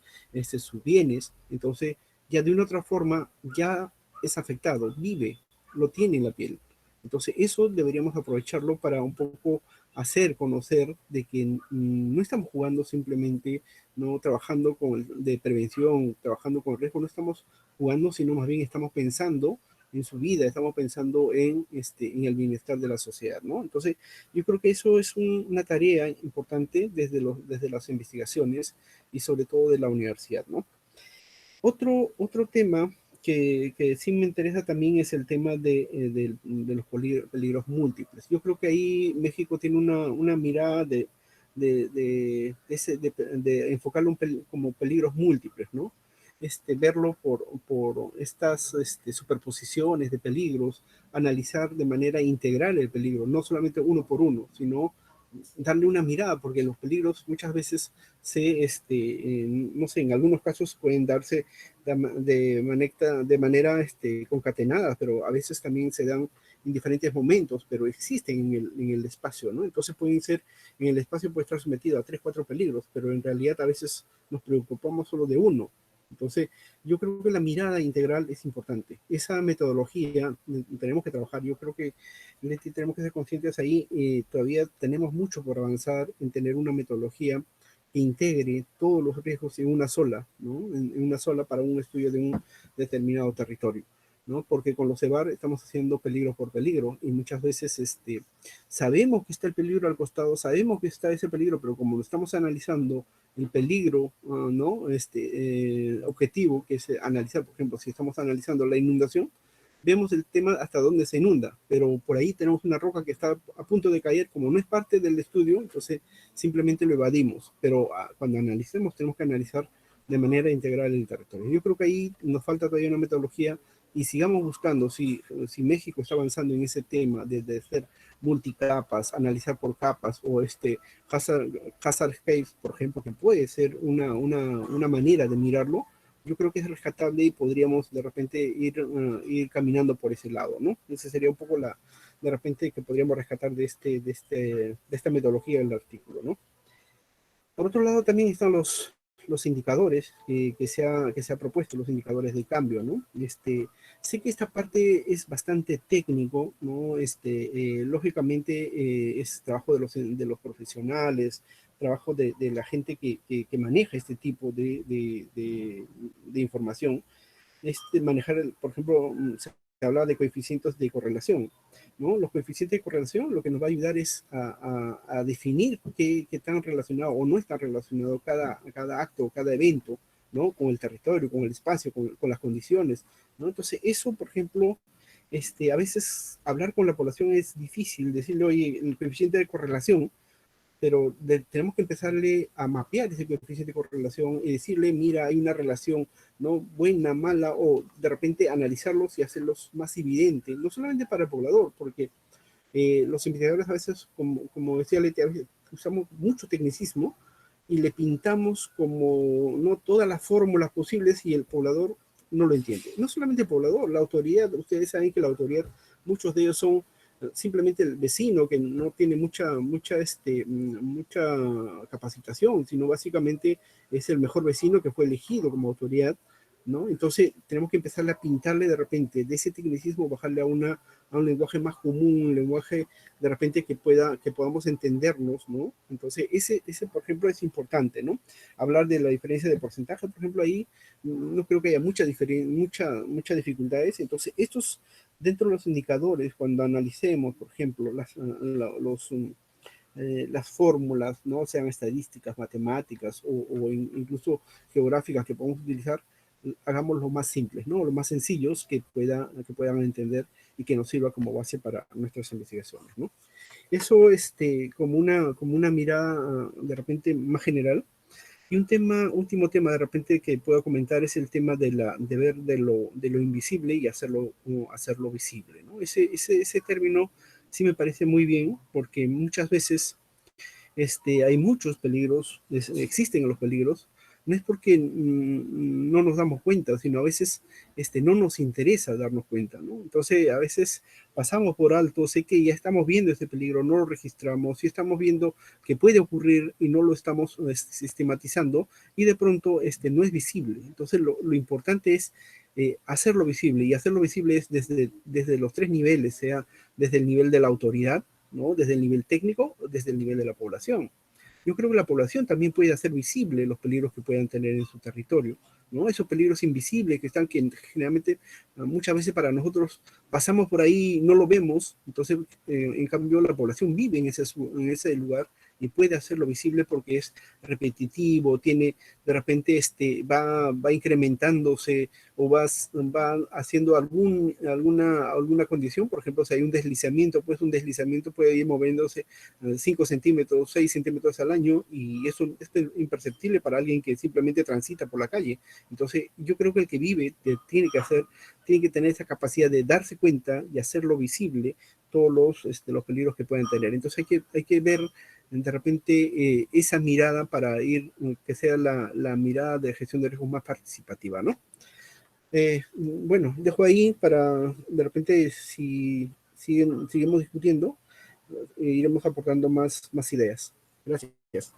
sus bienes. Entonces, ya de una otra forma, ya es afectado, vive, lo tiene en la piel. Entonces, eso deberíamos aprovecharlo para un poco hacer conocer de que no estamos jugando simplemente, no trabajando de prevención, trabajando con riesgo, no estamos jugando, sino más bien estamos pensando en su vida, estamos pensando en el bienestar de la sociedad, ¿no? Entonces, yo creo que eso es una tarea importante desde las investigaciones y sobre todo de la universidad, ¿no? Otro tema que sí me interesa también es el tema de los peligros múltiples. Yo creo que ahí México tiene una mirada de enfocarlo como peligros múltiples, ¿no? Verlo por estas superposiciones de peligros, analizar de manera integral el peligro, no solamente uno por uno, sino darle una mirada, porque los peligros muchas veces no sé, en algunos casos pueden darse de manera concatenada, pero a veces también se dan en diferentes momentos, pero existen en el espacio, ¿no? Entonces pueden ser, en el espacio puede estar sometido a 3, 4 peligros, pero en realidad a veces nos preocupamos solo de uno. Entonces, yo creo que la mirada integral es importante. Esa metodología tenemos que trabajar. Yo creo que Leti, tenemos que ser conscientes ahí. Todavía tenemos mucho por avanzar en tener una metodología que integre todos los riesgos en una sola, ¿no? En una sola para un estudio de un determinado territorio, ¿no? Porque con los EVAR estamos haciendo peligro por peligro y muchas veces sabemos que está el peligro al costado, sabemos que está ese peligro, pero como lo estamos analizando, el peligro, ¿no? Objetivo, que es analizar, por ejemplo, si estamos analizando la inundación, vemos el tema hasta dónde se inunda, pero por ahí tenemos una roca que está a punto de caer, como no es parte del estudio, entonces simplemente lo evadimos, pero cuando analicemos tenemos que analizar de manera integral el territorio. Yo creo que ahí nos falta todavía una metodología y sigamos buscando, si México está avanzando en ese tema de hacer multicapas, analizar por capas, o hazard space, por ejemplo, que puede ser una manera de mirarlo, yo creo que es rescatable y podríamos de repente ir caminando por ese lado, ¿no? Ese sería un poco de repente que podríamos rescatar de esta metodología del artículo, ¿no? Por otro lado, también están los indicadores que se ha propuesto, los indicadores de cambio, ¿no? Sé que esta parte es bastante técnico, ¿no? Lógicamente es trabajo de los profesionales, trabajo de la gente que maneja este tipo de información. Manejar, por ejemplo, se habla de coeficientes de correlación, ¿no? Los coeficientes de correlación lo que nos va a ayudar es a definir qué tan relacionado o no está relacionado cada acto, cada evento, ¿no? Con el territorio, con el espacio, con las condiciones, ¿no? Entonces, eso, por ejemplo, a veces hablar con la población es difícil, decirle, oye, el coeficiente de correlación, pero tenemos que empezarle a mapear ese coeficiente de correlación y decirle, mira, hay una relación, ¿no? Buena, mala, o de repente analizarlos y hacerlos más evidentes, no solamente para el poblador, porque los investigadores a veces, como decía Leti, a veces usamos mucho tecnicismo y le pintamos como no todas las fórmulas posibles y el poblador no lo entiende. No solamente el poblador, la autoridad, ustedes saben que la autoridad, muchos de ellos son simplemente el vecino que no tiene mucha capacitación, sino básicamente es el mejor vecino que fue elegido como autoridad, ¿no? Entonces tenemos que empezar a pintarle de repente de ese tecnicismo, bajarle a un lenguaje más común, un lenguaje de repente que podamos entendernos, ¿no? Entonces ese por ejemplo es importante, ¿no? Hablar de la diferencia de porcentaje, por ejemplo, ahí no creo que haya muchas dificultades. Entonces estos, dentro de los indicadores, cuando analicemos, por ejemplo, las fórmulas, ¿no? Sean estadísticas, matemáticas o incluso geográficas que podemos utilizar, hagamos lo más simples, ¿no? Lo más sencillos que puedan entender y que nos sirva como base para nuestras investigaciones, ¿no? Eso como una mirada de repente más general. Y último tema de repente que puedo comentar es el tema de ver de lo invisible y hacerlo visible, ¿no? Ese término sí me parece muy bien porque muchas veces hay muchos peligros, existen los peligros, no es porque no nos damos cuenta, sino a veces no nos interesa darnos cuenta, ¿no? Entonces, a veces pasamos por alto, sé que ya estamos viendo este peligro, no lo registramos, y estamos viendo que puede ocurrir y no lo estamos sistematizando, y de pronto no es visible. Entonces, lo importante es hacerlo visible, y hacerlo visible es desde los 3 niveles, sea desde el nivel de la autoridad, ¿no? Desde el nivel técnico, desde el nivel de la población. Yo creo que la población también puede hacer visible los peligros que puedan tener en su territorio, ¿no? Esos peligros invisibles que generalmente muchas veces para nosotros pasamos por ahí, no lo vemos, entonces en cambio la población vive en ese lugar y puede hacerlo visible porque es repetitivo, tiene, de repente va incrementándose o va haciendo alguna condición. Por ejemplo, si hay un deslizamiento, pues un deslizamiento puede ir moviéndose 5 centímetros, 6 centímetros al año, y eso es imperceptible para alguien que simplemente transita por la calle. Entonces, yo creo que el que vive tiene que tener esa capacidad de darse cuenta y hacerlo visible todos los peligros que pueden tener. Entonces hay que ver de repente esa mirada para ir, que sea la mirada de gestión de riesgos más participativa, ¿no? Bueno, dejo ahí para de repente si seguimos discutiendo, iremos aportando más ideas. Gracias.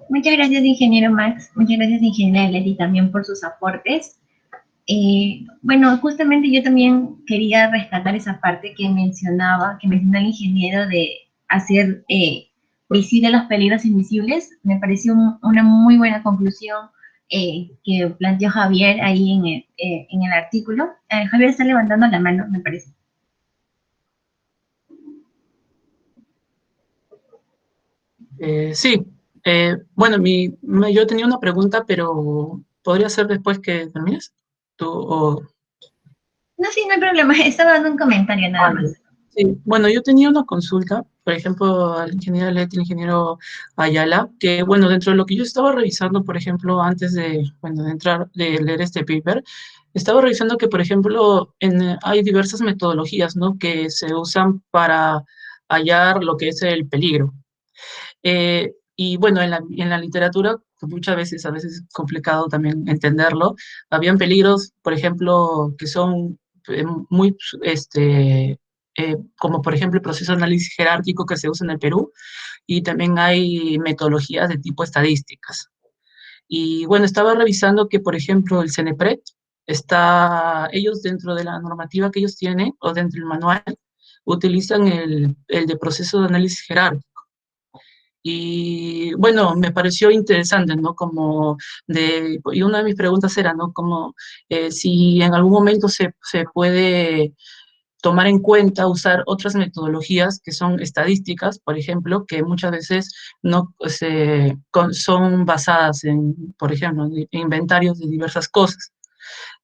Muchas gracias, ingeniero Max. Muchas gracias, ingeniera Leti, también por sus aportes. Bueno, justamente yo también quería rescatar esa parte que menciona el ingeniero de hacer visibles los peligros invisibles. Me pareció una muy buena conclusión que planteó Javier ahí en el artículo. Javier está levantando la mano, me parece. Sí, bueno, yo tenía una pregunta, pero ¿podría ser después que termines? ¿Tú o...? No, sí, no hay problema. Estaba dando un comentario nada más. Sí, bueno, yo tenía una consulta, por ejemplo, al ingeniero Leti, al ingeniero Ayala, que, bueno, dentro de lo que yo estaba revisando, por ejemplo, antes de, bueno, de leer este paper, estaba revisando que, por ejemplo, hay diversas metodologías, ¿no?, que se usan para hallar lo que es el peligro. Y bueno, en la literatura, pues muchas veces, a veces es complicado también entenderlo. Habían peligros, por ejemplo, que son muy, como por ejemplo el proceso de análisis jerárquico que se usa en el Perú, y también hay metodologías de tipo estadísticas. Y bueno, estaba revisando que, por ejemplo, el CENEPRED ellos dentro de la normativa que ellos tienen, o dentro del manual, utilizan el de proceso de análisis jerárquico. Y bueno, me pareció interesante, ¿no? Y una de mis preguntas era, ¿no? Como si en algún momento se puede tomar en cuenta usar otras metodologías que son estadísticas, por ejemplo, que muchas veces no son basadas en, por ejemplo, en inventarios de diversas cosas,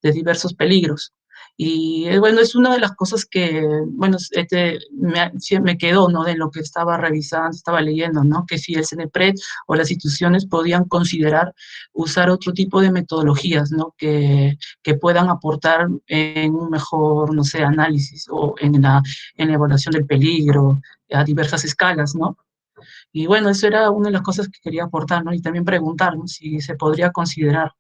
de diversos peligros. Y bueno, es una de las cosas que, bueno, sí me quedó, ¿no?, de lo que estaba revisando, estaba leyendo, ¿no?, que si el CENEPRED o las instituciones podían considerar usar otro tipo de metodologías, ¿no?, que puedan aportar en un mejor, no sé, análisis o en la evaluación del peligro a diversas escalas, ¿no? Y bueno, eso era una de las cosas que quería aportar, ¿no? Y también preguntar, ¿no?, si se podría considerar.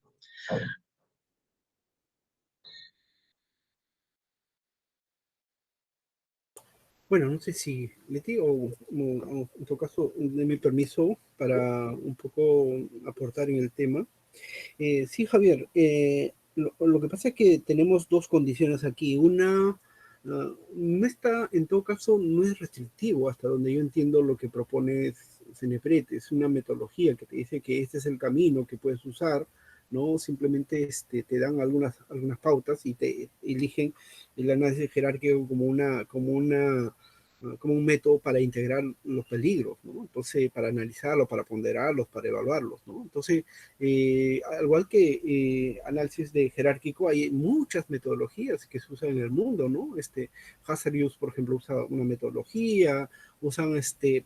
Bueno, no sé si Leti o en todo caso, de mi permiso para un poco aportar en el tema. Sí, Javier, lo que pasa es que tenemos dos condiciones aquí. Una, no está, en todo caso, no es restrictivo hasta donde yo entiendo lo que propone CENEPRED. Es una metodología que te dice que este es el camino que puedes usar, ¿no? Simplemente te dan algunas pautas y te eligen el análisis jerárquico como un método para integrar los peligros, ¿no? Entonces, para analizarlos, para ponderarlos, para evaluarlos, ¿no? Entonces, al igual que análisis de jerárquico, hay muchas metodologías que se usan en el mundo, ¿no? Hazardus, por ejemplo, usa una metodología, usan,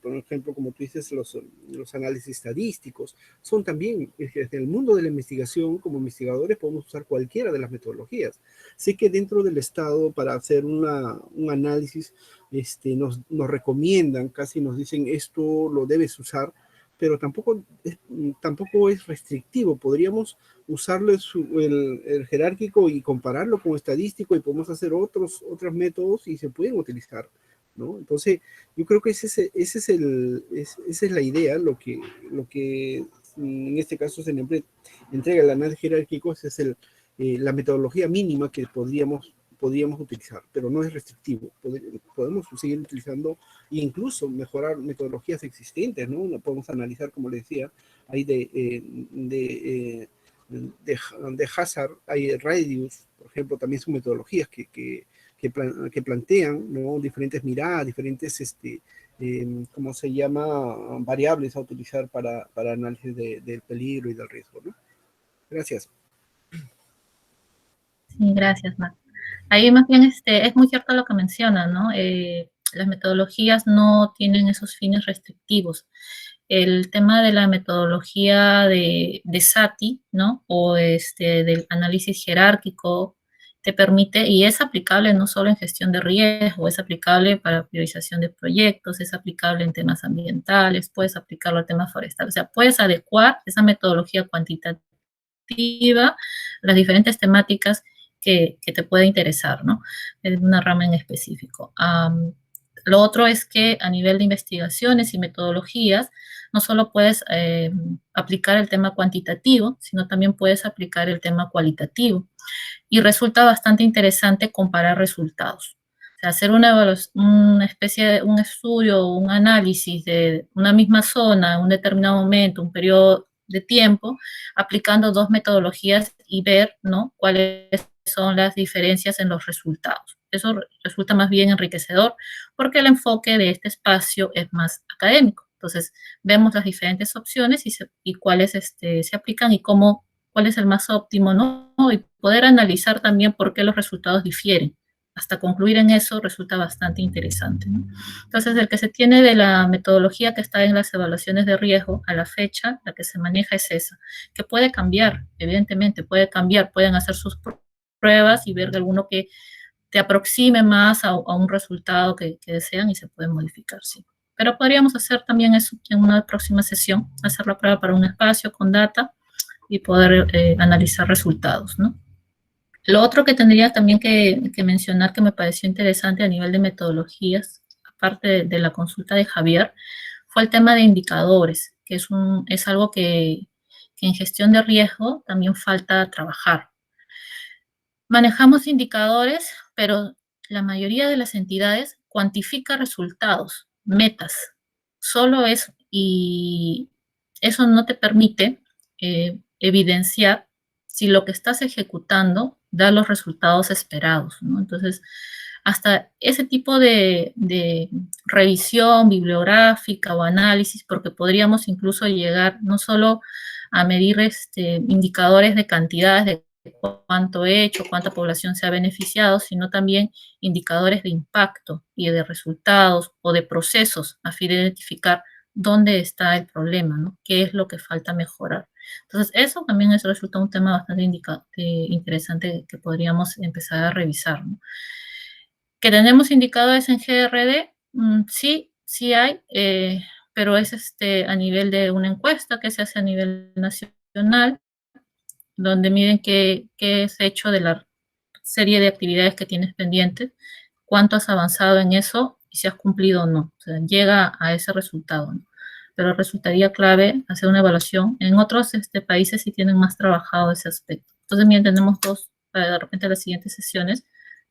por ejemplo, como tú dices, los análisis estadísticos. Son también, desde el mundo de la investigación, como investigadores, podemos usar cualquiera de las metodologías. Sé que dentro del Estado, para hacer un análisis, nos recomiendan, casi nos dicen, esto lo debes usar, pero tampoco es restrictivo. Podríamos usarlo el jerárquico y compararlo con estadístico, y podemos hacer otros métodos y se pueden utilizar, ¿no? Entonces, yo creo que esa es la idea, lo que en este caso se entrega el análisis jerárquico. Esa es la metodología mínima que podríamos utilizar, pero no es restrictivo. Podemos seguir utilizando e incluso mejorar metodologías existentes, ¿no? Podemos analizar, como les decía, hay de Hazard, hay Radius, por ejemplo, también son metodologías que que plantean, ¿no? Diferentes miradas, diferentes, ¿cómo se llama? Variables a utilizar para análisis del peligro y del riesgo, ¿no? Gracias. Sí, gracias, Marc. Ahí más bien es muy cierto lo que menciona, ¿no? Las metodologías no tienen esos fines restrictivos. El tema de la metodología de SATI, ¿no? O del análisis jerárquico te permite, y es aplicable no solo en gestión de riesgo, es aplicable para priorización de proyectos, es aplicable en temas ambientales, puedes aplicarlo a temas forestales, o sea, puedes adecuar esa metodología cuantitativa a las diferentes temáticas que te puede interesar, ¿no? En una rama en específico. Lo otro es que a nivel de investigaciones y metodologías, no solo puedes aplicar el tema cuantitativo, sino también puedes aplicar el tema cualitativo. Y resulta bastante interesante comparar resultados. O sea, hacer una especie de un estudio, un análisis de una misma zona en un determinado momento, un periodo de tiempo, aplicando dos metodologías y ver, ¿no?, cuáles son las diferencias en los resultados. Eso resulta más bien enriquecedor porque el enfoque de este espacio es más académico. Entonces, vemos las diferentes opciones y cuáles se aplican y cuál es el más óptimo, ¿no? Y poder analizar también por qué los resultados difieren. Hasta concluir en eso resulta bastante interesante, ¿no? Entonces, el que se tiene de la metodología que está en las evaluaciones de riesgo a la fecha, la que se maneja es esa, que puede cambiar, evidentemente puede cambiar, pueden hacer sus pruebas y ver de alguno que te aproxime más a un resultado que desean y se puede modificar, sí. Pero podríamos hacer también eso en una próxima sesión, hacer la prueba para un espacio con data y poder analizar resultados, ¿no? Lo otro que tendría también que mencionar que me pareció interesante a nivel de metodologías, aparte de la consulta de Javier, fue el tema de indicadores, que es algo que en gestión de riesgo también falta trabajar. Manejamos indicadores, pero la mayoría de las entidades cuantifica resultados, metas. Solo eso, y eso no te permite evidenciar si lo que estás ejecutando da los resultados esperados, ¿no? Entonces, hasta ese tipo de revisión bibliográfica o análisis, porque podríamos incluso llegar no solo a medir indicadores de cantidades de cuánto he hecho, cuánta población se ha beneficiado, sino también indicadores de impacto y de resultados o de procesos a fin de identificar dónde está el problema, ¿no? ¿Qué es lo que falta mejorar? Entonces, eso también resulta un tema bastante interesante que podríamos empezar a revisar, ¿no? ¿Que tenemos indicadores en GRD? Sí, sí hay, pero es a nivel de una encuesta que se hace a nivel nacional, donde miden qué es hecho de la serie de actividades que tienes pendientes, cuánto has avanzado en eso y si has cumplido o no. O sea, llega a ese resultado, ¿no? Pero resultaría clave hacer una evaluación. En otros países sí tienen más trabajado ese aspecto. Entonces, bien, tenemos dos, para de repente las siguientes sesiones,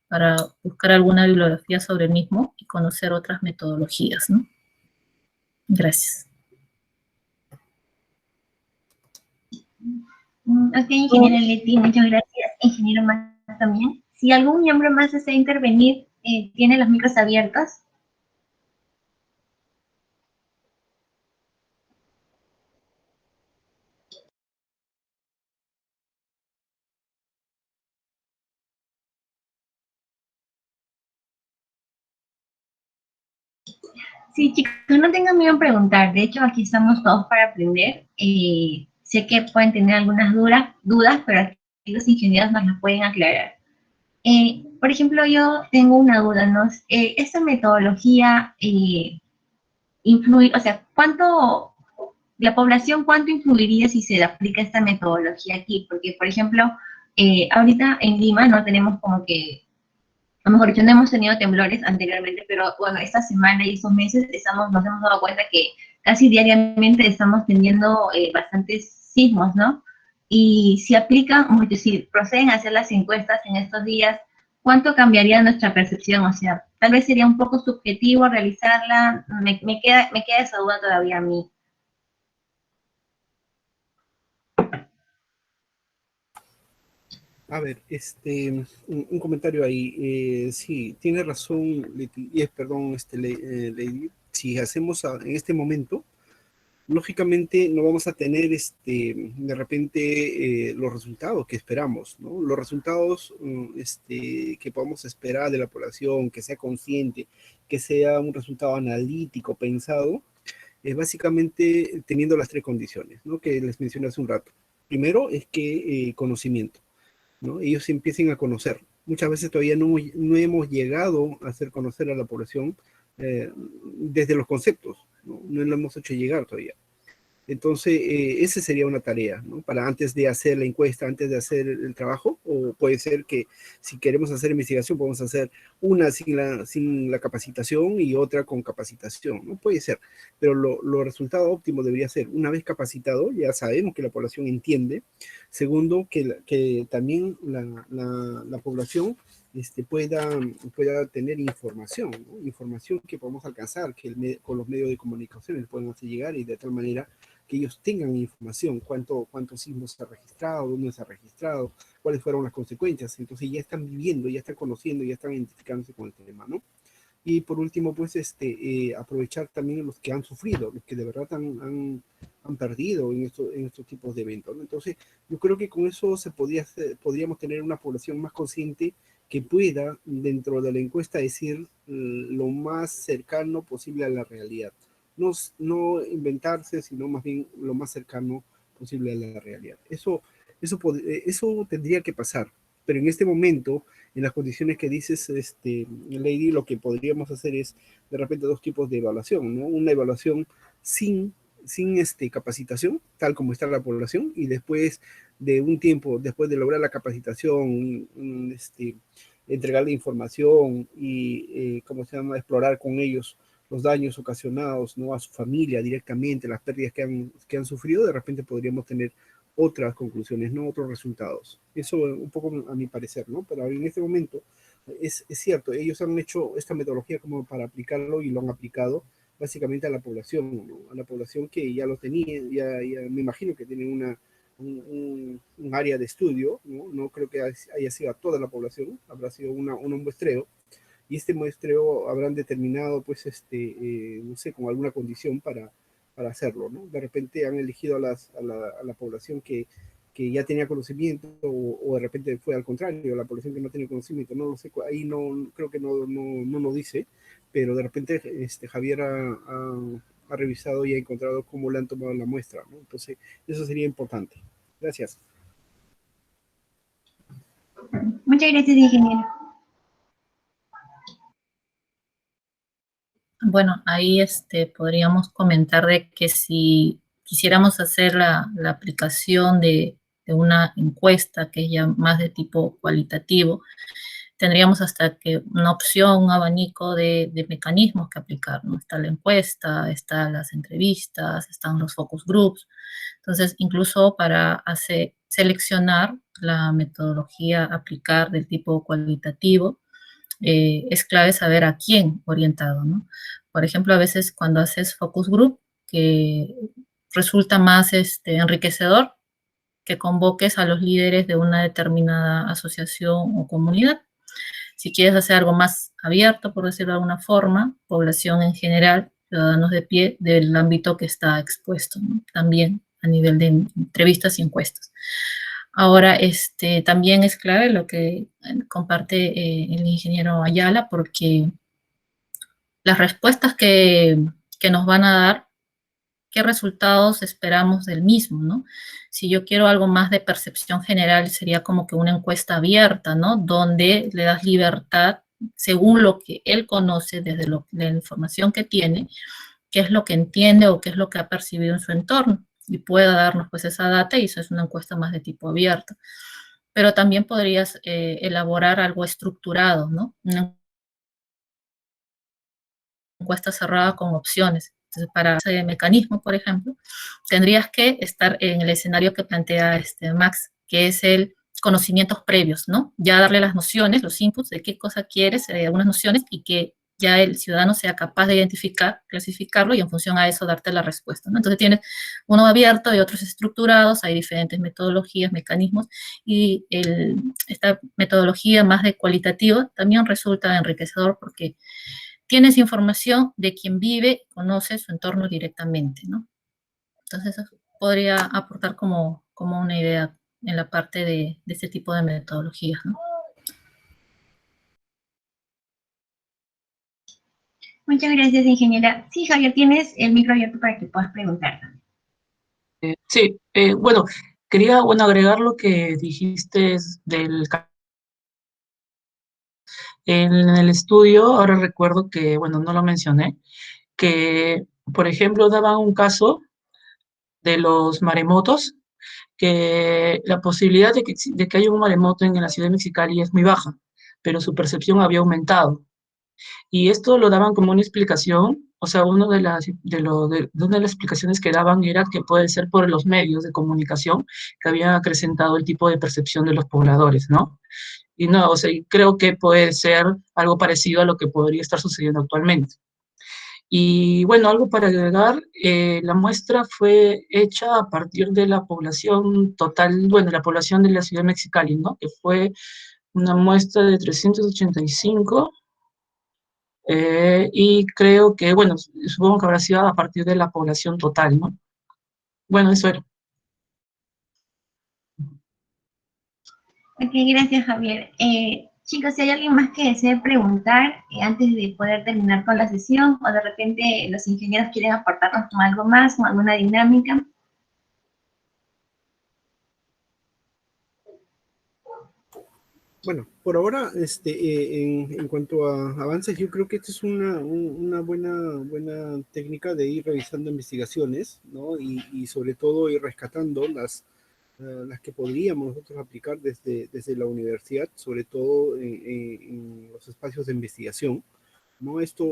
para buscar alguna bibliografía sobre el mismo y conocer otras metodologías, ¿no? Gracias. Ok, ingeniera Leti, muchas gracias. Ingeniero Más también. Si algún miembro más desea intervenir, tiene los micros abiertos. Sí, chicos, no tengan miedo en preguntar. De hecho, aquí estamos todos para aprender. Sé que pueden tener algunas dudas, pero aquí los ingenieros nos las pueden aclarar. Por ejemplo, yo tengo una duda, ¿no? ¿Esta metodología influye, o sea, la población, cuánto influiría si se aplica esta metodología aquí? Porque, por ejemplo, ahorita en Lima no tenemos como que, a lo mejor dicho, no hemos tenido temblores anteriormente, pero bueno, esta semana y estos meses nos hemos dado cuenta que casi diariamente estamos teniendo bastantes sismos, ¿no? Y si aplican, si proceden a hacer las encuestas en estos días, ¿cuánto cambiaría nuestra percepción? O sea, tal vez sería un poco subjetivo realizarla, me queda esa duda todavía a mí. A ver, un comentario ahí. Sí, tiene razón, perdón, Lady. Si hacemos en este momento, lógicamente no vamos a tener de repente los resultados que esperamos, ¿no? Los resultados que podamos esperar de la población, que sea consciente, que sea un resultado analítico, pensado, es básicamente teniendo las tres condiciones, ¿no? Que les mencioné hace un rato. Primero es que conocimiento, ¿no? Ellos empiecen a conocer. Muchas veces todavía no hemos llegado a hacer conocer a la población desde los conceptos, ¿no? No lo hemos hecho llegar todavía. Entonces, esa sería una tarea, ¿no? Para antes de hacer la encuesta, antes de hacer el trabajo, o puede ser que si queremos hacer investigación, podemos hacer una sin la capacitación y otra con capacitación, ¿no? Puede ser, pero lo resultado óptimo debería ser, una vez capacitado, ya sabemos que la población entiende. Segundo, que también la población pueda tener información, ¿no? Información que podamos alcanzar, que con los medios de comunicación les podemos hacer llegar y de tal manera que ellos tengan información, cuántos sismos se ha registrado, dónde se ha registrado, cuáles fueron las consecuencias. Entonces ya están viviendo, ya están conociendo, ya están identificándose con el tema, ¿no? Y por último, pues, aprovechar también los que han sufrido, los que de verdad han perdido en estos tipos de eventos, ¿no? Entonces, yo creo que con eso podríamos tener una población más consciente que pueda, dentro de la encuesta, decir lo más cercano posible a la realidad. No inventarse, sino más bien lo más cercano posible a la realidad. Eso tendría que pasar, pero en este momento, en las condiciones que dices, Lady, lo que podríamos hacer es, de repente, dos tipos de evaluación, ¿no? Una evaluación sin capacitación, tal como está la población, y después de un tiempo, después de lograr la capacitación, entregarle información y, ¿cómo se llama?, explorar con ellos los daños ocasionados, ¿no?, a su familia directamente, las pérdidas que han sufrido, de repente podríamos tener otras conclusiones, no otros resultados. Eso un poco a mi parecer, ¿no? Pero en este momento es cierto, ellos han hecho esta metodología como para aplicarlo y lo han aplicado básicamente a la población, ¿no? A la población que ya lo tenía, ya me imagino que tienen un área de estudio, ¿no? No creo que haya sido a toda la población, habrá sido un muestreo, y este muestreo habrán determinado, pues, no sé, con alguna condición para hacerlo, ¿no? De repente han elegido a la población que ya tenía conocimiento, o de repente fue al contrario, la población que no tenía conocimiento, no lo sé, ahí no, creo que no lo dice, pero de repente Javier ha revisado y ha encontrado cómo le han tomado la muestra, ¿no? Entonces, eso sería importante. Gracias. Muchas gracias, ingeniero. Bueno, ahí podríamos comentar de que si quisiéramos hacer la aplicación de una encuesta que es ya más de tipo cualitativo, tendríamos hasta que una opción, un abanico de mecanismos que aplicar, ¿no? Está la encuesta, están las entrevistas, están los focus groups. Entonces, incluso para seleccionar la metodología a aplicar del tipo cualitativo, es clave saber a quién orientado, ¿no? Por ejemplo, a veces cuando haces focus group, que resulta más enriquecedor que convoques a los líderes de una determinada asociación o comunidad. Si quieres hacer algo más abierto, por decirlo de alguna forma, población en general, ciudadanos de pie del ámbito que está expuesto, ¿no? También a nivel de entrevistas y encuestas. Ahora, también es clave lo que comparte el ingeniero Ayala, porque las respuestas que nos van a dar, qué resultados esperamos del mismo, ¿no? Si yo quiero algo más de percepción general, sería como que una encuesta abierta, ¿no? Donde le das libertad según lo que él conoce, desde la información que tiene, qué es lo que entiende o qué es lo que ha percibido en su entorno, y pueda darnos pues esa data, y eso es una encuesta más de tipo abierto. Pero también podrías elaborar algo estructurado, ¿no? Una encuesta cerrada con opciones. Entonces, para ese mecanismo, por ejemplo, tendrías que estar en el escenario que plantea Max, que es el conocimientos previos, ¿no? Ya darle las nociones, los inputs de qué cosa quieres, algunas nociones, y que ya el ciudadano sea capaz de identificar, clasificarlo y en función a eso darte la respuesta, ¿no? Entonces tienes uno abierto y otros estructurados, hay diferentes metodologías, mecanismos, y esta metodología más de cualitativa también resulta enriquecedor porque tienes información de quien vive, conoce su entorno directamente, ¿no? Entonces eso podría aportar como una idea en la parte de este tipo de metodologías, ¿no? Muchas gracias, ingeniera. Sí, Javier, tienes el micro abierto para que puedas preguntar. Sí, bueno, quería agregar lo que dijiste en el estudio. Ahora recuerdo que, bueno, no lo mencioné, que, por ejemplo, daban un caso de los maremotos, que la posibilidad de que haya un maremoto en la ciudad de Mexicali es muy baja, pero su percepción había aumentado. Y esto lo daban como una explicación, o sea, una de las explicaciones que daban era que puede ser por los medios de comunicación que habían acrecentado el tipo de percepción de los pobladores, ¿no? Y no, o sea, creo que puede ser algo parecido a lo que podría estar sucediendo actualmente. Y bueno, algo para agregar, la muestra fue hecha a partir de la población total, bueno, la población de la ciudad de Mexicali, ¿no? Que fue una muestra de 385, y creo que, bueno, supongo que habrá sido a partir de la población total, ¿no? Bueno, eso era. Ok, gracias, Javier. Chicos, si hay alguien más que desee preguntar antes de poder terminar con la sesión, o de repente los ingenieros quieren aportarnos con algo más, con alguna dinámica. Bueno, por ahora, en cuanto a avances, yo creo que esta es una buena técnica de ir revisando investigaciones, ¿no? Y sobre todo ir rescatando las que podríamos nosotros aplicar desde la universidad, sobre todo en los espacios de investigación, ¿no? Esto,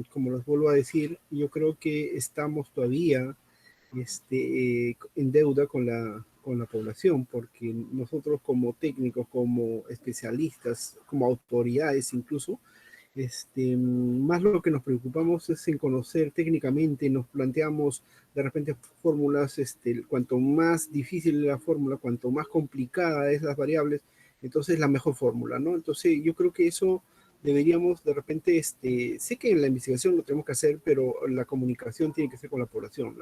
como les vuelvo a decir, yo creo que estamos todavía en deuda con la población, porque nosotros como técnicos, como especialistas, como autoridades incluso, más lo que nos preocupamos es en conocer técnicamente, nos planteamos de repente fórmulas, cuanto más difícil es la fórmula, cuanto más complicada es las variables, entonces la mejor fórmula, ¿no? Entonces yo creo que eso deberíamos de repente, sé que en la investigación lo tenemos que hacer, pero la comunicación tiene que ser con la población.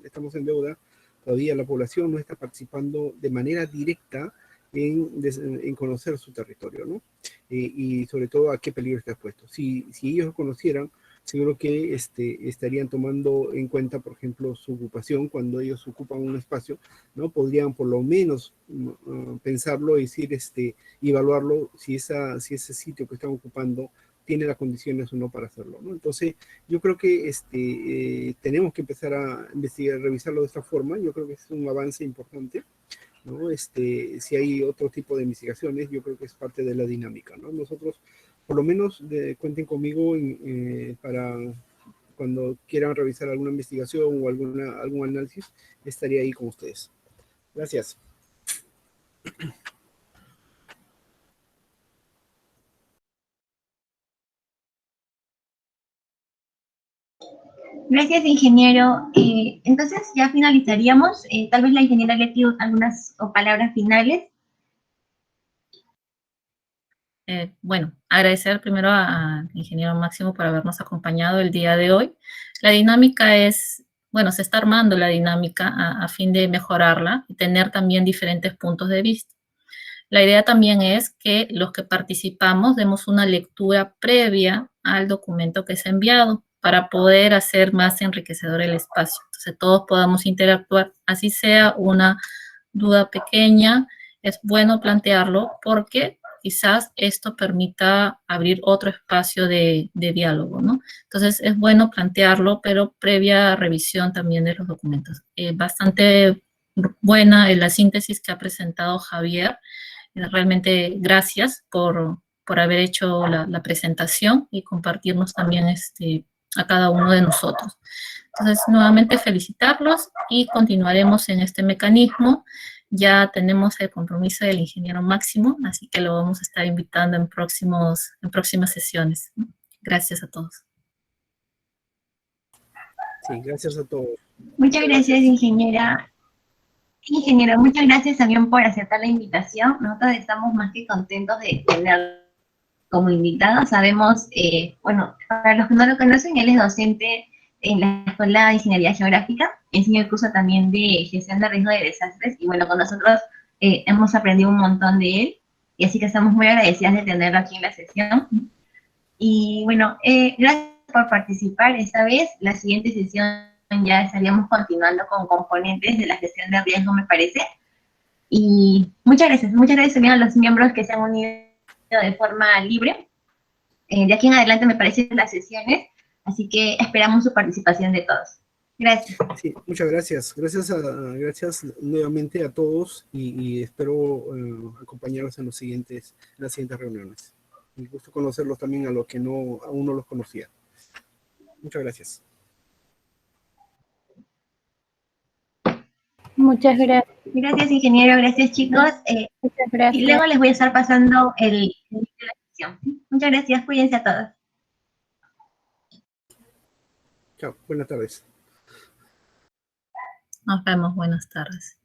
Estamos en deuda, todavía la población no está participando de manera directa en conocer su territorio, ¿no? Y sobre todo a qué peligro está expuesto. Si ellos lo conocieran, seguro que estarían tomando en cuenta, por ejemplo, su ocupación cuando ellos ocupan un espacio, ¿no? Podrían por lo menos pensarlo y decir, evaluarlo si ese sitio que están ocupando tiene las condiciones o no para hacerlo, ¿no? Entonces, yo creo que tenemos que empezar a investigar, revisarlo de esta forma. Yo creo que es un avance importante, ¿no? Si hay otro tipo de investigaciones, yo creo que es parte de la dinámica, ¿no? Nosotros, por lo menos, cuenten conmigo para cuando quieran revisar alguna investigación o algún análisis, estaría ahí con ustedes. Gracias. Gracias, ingeniero. Entonces ya finalizaríamos. Tal vez la ingeniera le tiene algunas palabras finales. Bueno, agradecer primero al ingeniero Máximo por habernos acompañado el día de hoy. La dinámica es, bueno, se está armando la dinámica a fin de mejorarla y tener también diferentes puntos de vista. La idea también es que los que participamos demos una lectura previa al documento que se ha enviado para poder hacer más enriquecedor el espacio. Entonces todos podamos interactuar, así sea una duda pequeña, es bueno plantearlo porque quizás esto permita abrir otro espacio de diálogo, ¿no? Entonces es bueno plantearlo, pero previa revisión también de los documentos. Bastante buena la síntesis que ha presentado Javier. Realmente gracias por haber hecho la presentación y compartirnos también a cada uno de nosotros. Entonces, nuevamente felicitarlos y continuaremos en este mecanismo. Ya tenemos el compromiso del ingeniero Máximo, así que lo vamos a estar invitando en próximas sesiones. Gracias a todos. Sí, gracias a todos. Muchas gracias, ingeniera. Ingeniero, muchas gracias también por aceptar la invitación. Nosotros estamos más que contentos de tenerlo como invitado. Sabemos, bueno, para los que no lo conocen, él es docente en la Escuela de Ingeniería Geográfica, enseña el curso también de Gestión de Riesgo de Desastres, y bueno, con nosotros hemos aprendido un montón de él, y así que estamos muy agradecidas de tenerlo aquí en la sesión. Y bueno, gracias por participar esta vez. La siguiente sesión ya estaríamos continuando con componentes de la gestión de riesgo, me parece. Y muchas gracias también a los miembros que se han unido de forma libre. De aquí en adelante me parecen las sesiones, así que esperamos su participación de todos. Gracias. Sí, muchas gracias. Gracias nuevamente a todos y espero acompañarlos en las siguientes reuniones. Me gusta conocerlos también a los que aún no los conocía. Muchas gracias. Muchas gracias. Gracias, ingeniero. Gracias, chicos. Muchas gracias. Y luego les voy a estar pasando el link de la sesión. Muchas gracias. Cuídense a todos. Chao. Buenas tardes. Nos vemos. Buenas tardes.